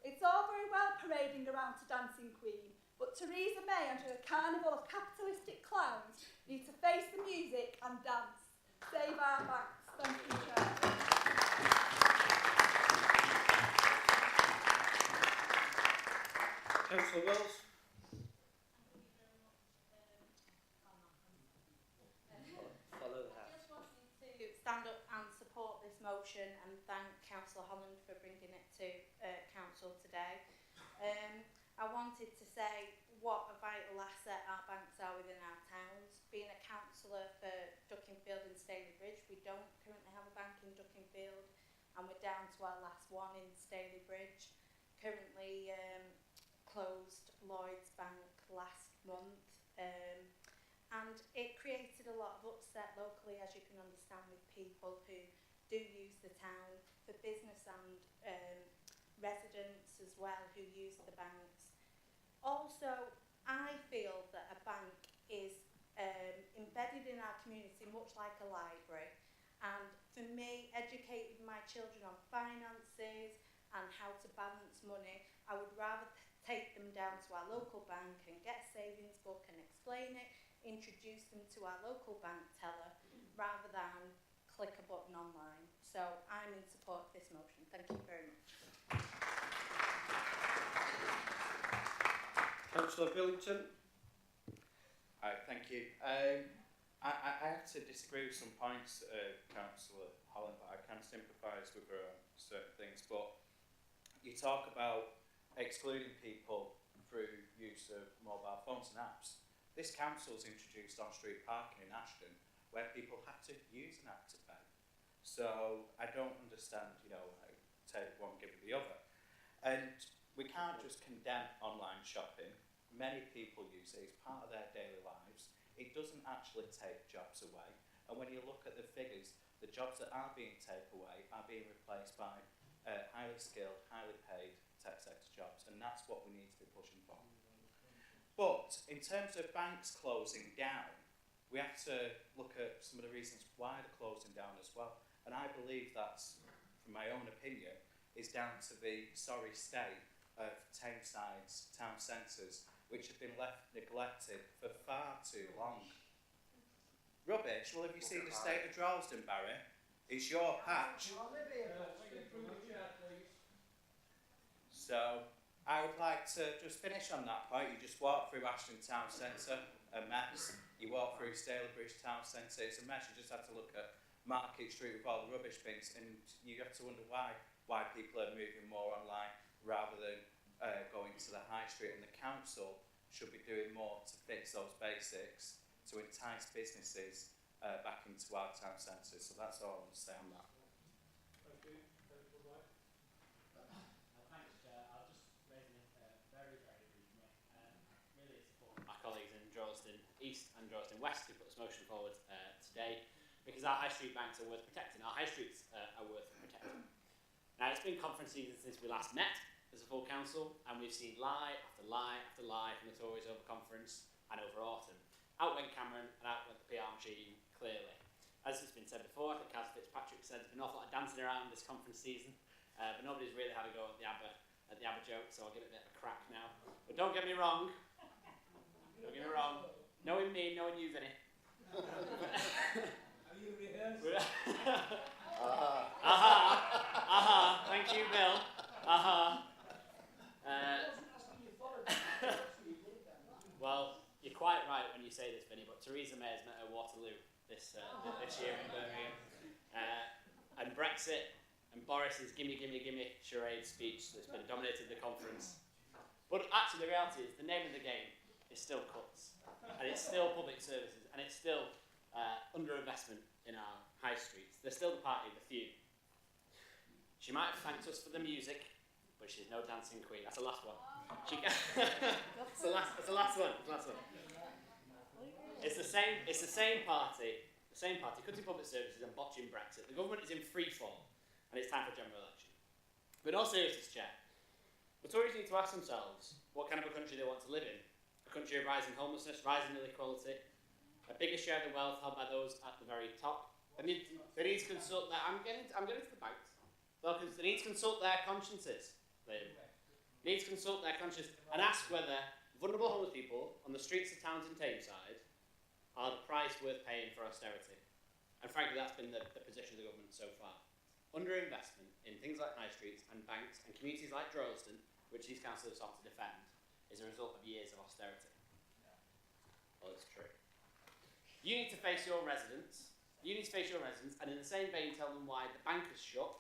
It's all very well parading around to Dancing Queen, but Theresa May and her carnival of capitalistic clowns need to face the music and dance. Save our banks. Thank you, Chair. Councillor Wells. Follow that. I just wanted to stand up and support this motion and thank Councillor Holland for bringing it to Council today. I wanted to say what a vital asset our banks are within our towns. Being a councillor for Duckingfield and Staley Bridge, we don't currently have a bank in Duckingfield and we're down to our last one in Staley Bridge. Currently closed Lloyds Bank last month. And it created a lot of upset locally, as you can understand, with people who do use the town for business and residents as well who use the banks. Also, I feel that a bank is embedded in our community much like a library. And for me, educating my children on finances and how to balance money, I would rather take them down to our local bank and get a savings book and explain it, introduce them to our local bank teller, rather than click a button online. So I'm in support of this motion. Thank you very much. Councillor Billington. Hi, thank you. I have to disagree with some points, Councillor Holland, but I can sympathise with her on certain things. But you talk about excluding people through use of mobile phones and apps. This council's introduced on-street parking in Ashton, where people have to use an app to pay. So I don't understand, take one, give it the other. And we can't just condemn online shopping. Many people use it, it's part of their daily lives. It doesn't actually take jobs away. And when you look at the figures, the jobs that are being taken away are being replaced by highly skilled, highly paid tech sector jobs, and that's what we need to be pushing for. But in terms of banks closing down, we have to look at some of the reasons why they're closing down as well. And I believe that's, from my own opinion, is down to the sorry state of Tameside's town centres, which have been left neglected for far too long. Rubbish? Well, have you seen the state of Droylsden, Barry? It's your patch. So, I would like to just finish on that point. You just walk through Ashton Town Centre, a mess. You walk through Staley Bridge Town Centre, it's a mess. You just have to look at Market Street with all the rubbish bins, and you have to wonder why people are moving more online rather than going to the high street. And the council should be doing more to fix those basics to entice businesses back into our town centres. So that's all I want to say on that. Thank you. Thanks, Chair. I'll just raise it very, very briefly. Really support my colleagues in Droylsden East and Droylsden West who put this motion forward today, because our high street banks are worth protecting. Our high streets are worth protecting. Now, it's been conference season since we last met as a full council, and we've seen lie after lie after lie from the Tories over conference and over autumn. Out went Cameron and out went the PR machine, clearly. As it's been said before, I think as Fitzpatrick said, there's been an awful lot of dancing around this conference season, but nobody's really had a go at the ABBA joke, so I'll give it a bit of a crack now. But don't get me wrong. Don't get me wrong. Knowing me, knowing you, Vinny. Are you rehearsing? Thank you, Bill. Well, you're quite right when you say this, Vinny, but Theresa May has met her Waterloo this year in Birmingham. And Brexit and Boris's gimme, gimme, gimme charade speech that's been dominated the conference. But actually the reality is the name of the game is still cuts, and it's still public services, and it's still underinvestment in our high streets. They're still the party of the few. She might have thanked us for the music, but she's no dancing queen. That's the last one. It's the last one. It's the same party. The same party cutting public services and botching Brexit. The government is in free fall, and it's time for a general election. But in all seriousness, Chair, the Tories need to ask themselves what kind of a country they want to live in. A country of rising homelessness, rising inequality, a bigger share of the wealth held by those at the very top. They need to consult their. I'm getting to the banks. They need to consult their consciences. They need to consult their consciences and ask whether vulnerable homeless people on the streets of towns in Tameside are the price worth paying for austerity. And frankly, that's been the position of the government so far. Underinvestment in things like high streets and banks and communities like Droylsden, which these councillors sought to defend, is a result of years of austerity. Well, it's true. You need to face your residents. And in the same vein tell them why the bank is shut,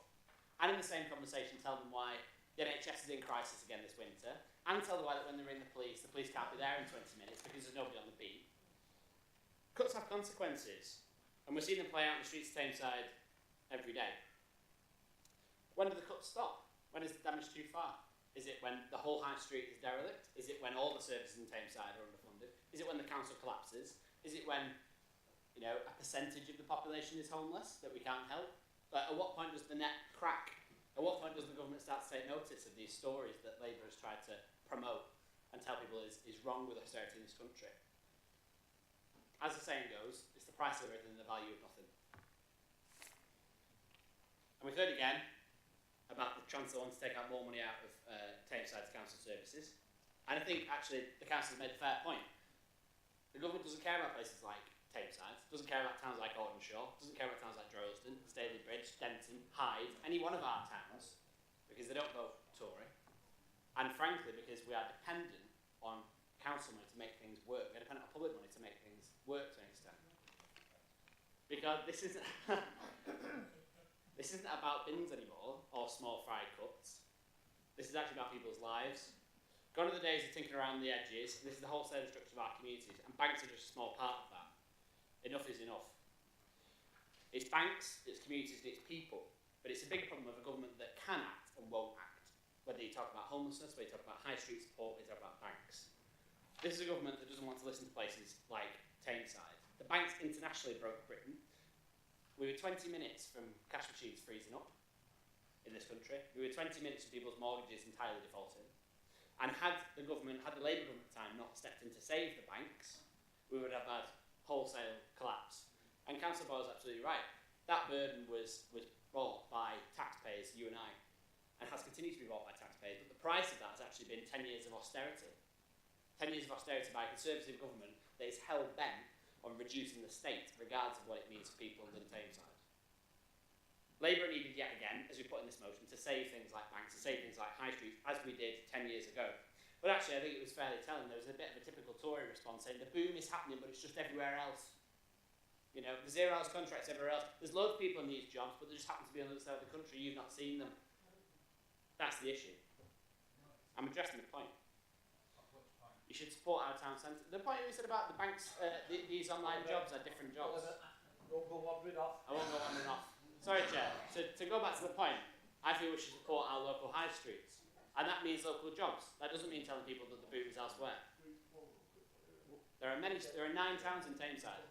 and in the same conversation tell them why the NHS is in crisis again this winter, and tell them why that when they ring the police can't be there in 20 minutes because there's nobody on the beat. Cuts have consequences, and we're seeing them play out in the streets of Tameside every day. When do the cuts stop? When is the damage too far? Is it when the whole high street is derelict? Is it when all the services in Tameside are underfunded? Is it when the council collapses? Is it when, a percentage of the population is homeless that we can't help? But at what point does the net crack? At what point does the government start to take notice of these stories that Labour has tried to promote and tell people is wrong with austerity in this country? As the saying goes, it's the price of everything and the value of nothing. And we've heard again about the Chancellor wanting to take out more money out of Tameside's council services. And I think, actually, the council's made a fair point. The government doesn't care about places like Tameside, doesn't care about towns like Ordenshaw, doesn't care about towns like Droylsden, Stalybridge, Denton, Hyde, any one of our towns, because they don't vote Tory. And frankly, because we are dependent on council money to make things work. We're dependent on public money to make things work to an extent. Because this isn't about bins anymore, or small fry cuts. This is actually about people's lives. Gone are the days of tinkering around the edges. This is the wholesale structure of our communities, and banks are just a small part of that. Enough is enough. It's banks, it's communities, and it's people. But it's a bigger problem of a government that can act and won't act. Whether you talk about homelessness, whether you talk about high street support, whether you talk about banks. This is a government that doesn't want to listen to places like Tameside. The banks internationally broke Britain. We were 20 minutes from cash machines freezing up in this country. We were 20 minutes from people's mortgages entirely defaulting. And had the Labour government at the time not stepped in to save the banks, we would have had wholesale collapse. And Councillor Boyle's absolutely right. That burden was brought by taxpayers, you and I, and has continued to be brought by taxpayers. But the price of that has actually been 10 years of austerity. 10 years of austerity by a Conservative government that is hell-bent on reducing the state, regardless of what it means for people in Tameside. Labour needed yet again, as we put in this motion, to save things like banks, to save things like high streets, as we did 10 years ago. But actually, I think it was fairly telling. There was a bit of a typical Tory response saying the boom is happening, but it's just everywhere else. The zero-hours contracts everywhere else. There's loads of people in these jobs, but they just happen to be on the other side of the country. You've not seen them. That's the issue. I'm addressing the point. You should support our town centre. The point we said about the banks, these online jobs are different jobs. Don't go wandering off. I won't go wandering off. Sorry, Chair. To go back to the point, I feel we should support our local high streets. And that means local jobs. That doesn't mean telling people that the boom is elsewhere. There are 9 towns in Tameside.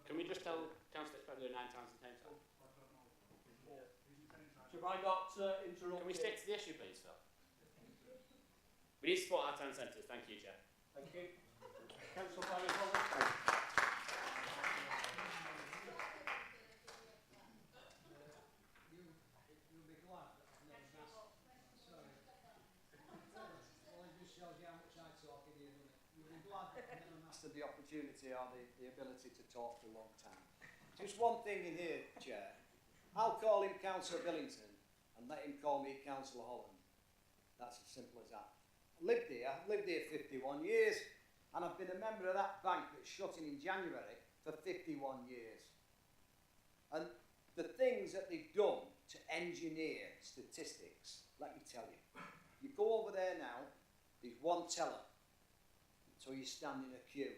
Can we just tell Councillor Expect there are 9 towns in Tameside? Should I not interrupt? Can we stick to the issue, please, Phil? We need to support our town centres. Thank you, Chair. Thank you. Councillor Barry-Holland. You'll be glad that I've never asked. Sorry. Well, it just shows you how much I talk in here, doesn't it? You'll be glad that I've never mastered The opportunity or the ability to talk for a long time. Just one thing in here, Chair. I'll call him Councillor Billington and let him call me Councillor Holland. That's as simple as that. Lived here 51 years, and I've been a member of that bank that's shutting in January for 51 years. And the things that they've done to engineer statistics, let me tell you. You go over there now, there's one teller, so you stand in a queue.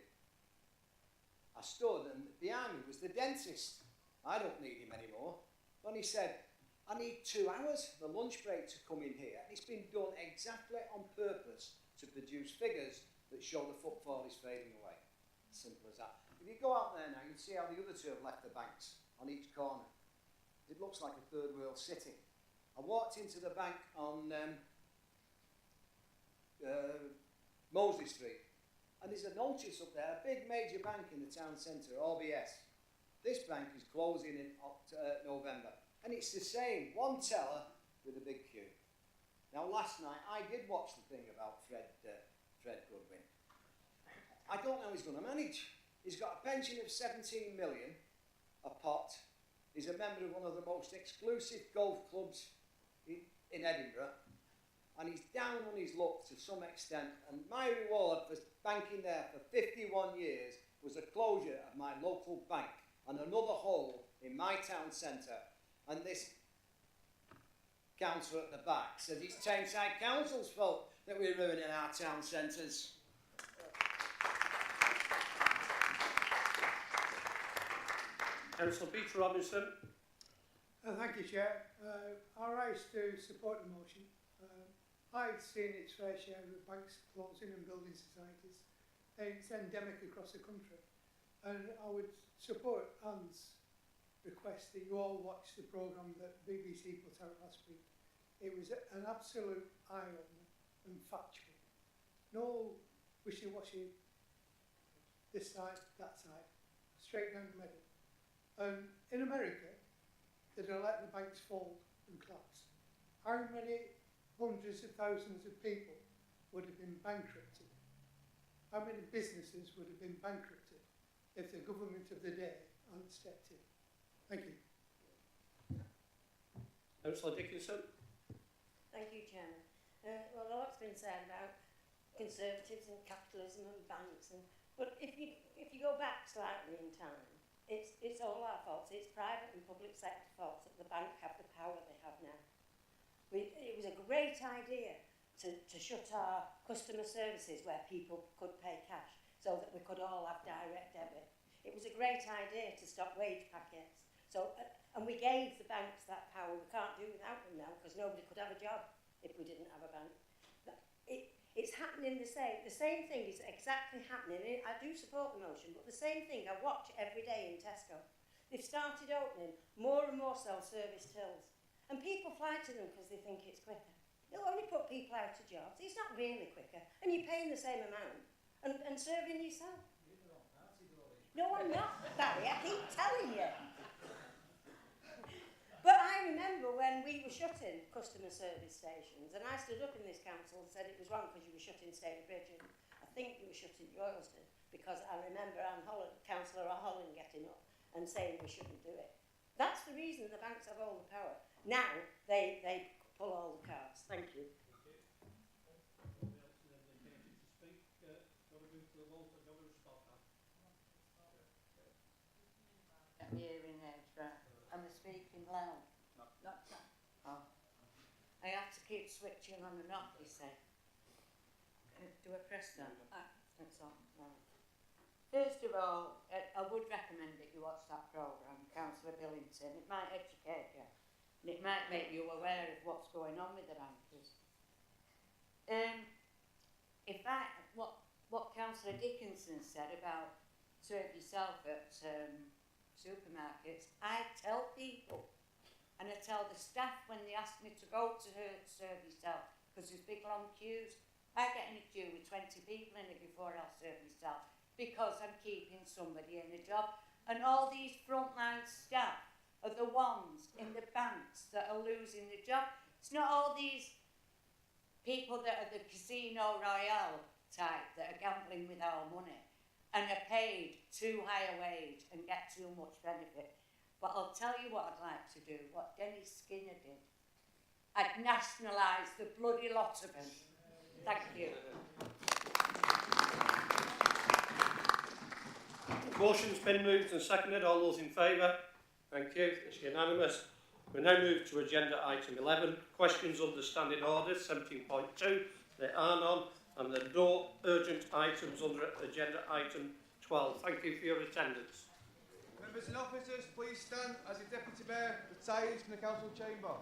I stood, and behind me was the dentist. I don't need him anymore. But he said, I need 2 hours for the lunch break to come in here. And it's been done exactly on purpose to produce figures that show the footfall is fading away. Simple as that. If you go out there now, you can see how the other two have left the banks on each corner. It looks like a third world city. I walked into the bank on Mosley Street, and there's a notice up there, a big major bank in the town centre, RBS. This bank is closing in November, and it's the same, one teller with a big queue. Now last night I did watch the thing about Fred Goodwin. I don't know how he's going to manage. He's got a pension of 17 million, a pot. He's a member of one of the most exclusive golf clubs in Edinburgh, and he's down on his luck to some extent, and my reward for banking there for 51 years was the closure of my local bank and another hole in my town centre. And this councillor at the back says it's Tameside Council's fault that we're ruining our town centres. Councillor Peter Robinson. Thank you, Chair. I rise to support the motion. I've seen its fair share of banks closing and building societies. It's endemic across the country. And I would support Anne's request that you all watch the programme that BBC put out last week. It was an absolute eye-opener and factual. No wishy-washy, this side, that side, straight down the middle. And in America, they'd let the banks fold and collapse. How many hundreds of thousands of people would have been bankrupted? How many businesses would have been bankrupted if the government of the day hadn't stepped in? Thank you. Councillor Dickinson. Thank you, Chairman. Well, a lot's been said about Conservatives and capitalism and banks, but if you go back slightly in time, it's all our faults. It's private and public sector faults that the bank have the power they have now. It was a great idea to shut our customer services where people could pay cash so that we could all have direct debit. It was a great idea to stop wage packets. And we gave the banks that power. We can't do without them now because nobody could have a job if we didn't have a bank. It's happening the same thing is exactly happening. I do support the motion, but the same thing I watch every day in Tesco. They've started opening more and more self-service tills. And people fly to them because they think it's quicker. They'll only put people out of jobs. It's not really quicker. And you're paying the same amount and serving yourself. No, I'm not, Barry. I keep telling you. But I remember when we were shutting customer service stations, and I stood up in this council and said it was wrong because you were shutting Staley Bridge, and I think you were shutting Droylsden, because I remember Councillor Holland getting up and saying we shouldn't do it. That's the reason the banks have all the power. Now they pull all the cards. Thank you. Hearing aids, right? Am I speaking loud? Not that. Oh. I have to keep switching on and off, you say. Do I press that? That's on. Right. First of all, I would recommend that you watch that programme, Councillor Billington. It might educate you, and it might make you aware of what's going on with the bankers. What Councillor Dickinson said about serve yourself at supermarkets, I tell people, and I tell the staff when they ask me to go to serve yourself, because there's big long queues. I get in a queue with 20 people in it before I'll serve myself, because I'm keeping somebody in a job. And all these frontline staff are the ones in the banks that are losing the job. It's not all these people that are the Casino Royale type that are gambling with our money and are paid too high a wage and get too much benefit. But I'll tell you what I'd like to do, what Dennis Skinner did. I'd nationalise the bloody lot of them. Thank you. Motion's been moved and seconded. All those in favour? Thank you. It's unanimous. We now move to agenda item 11, questions under standing order 17.2. There are none, and there are no urgent items under agenda item 12. Thank you for your attendance. Members and officers, please stand as the Deputy Mayor retires from the Council Chamber.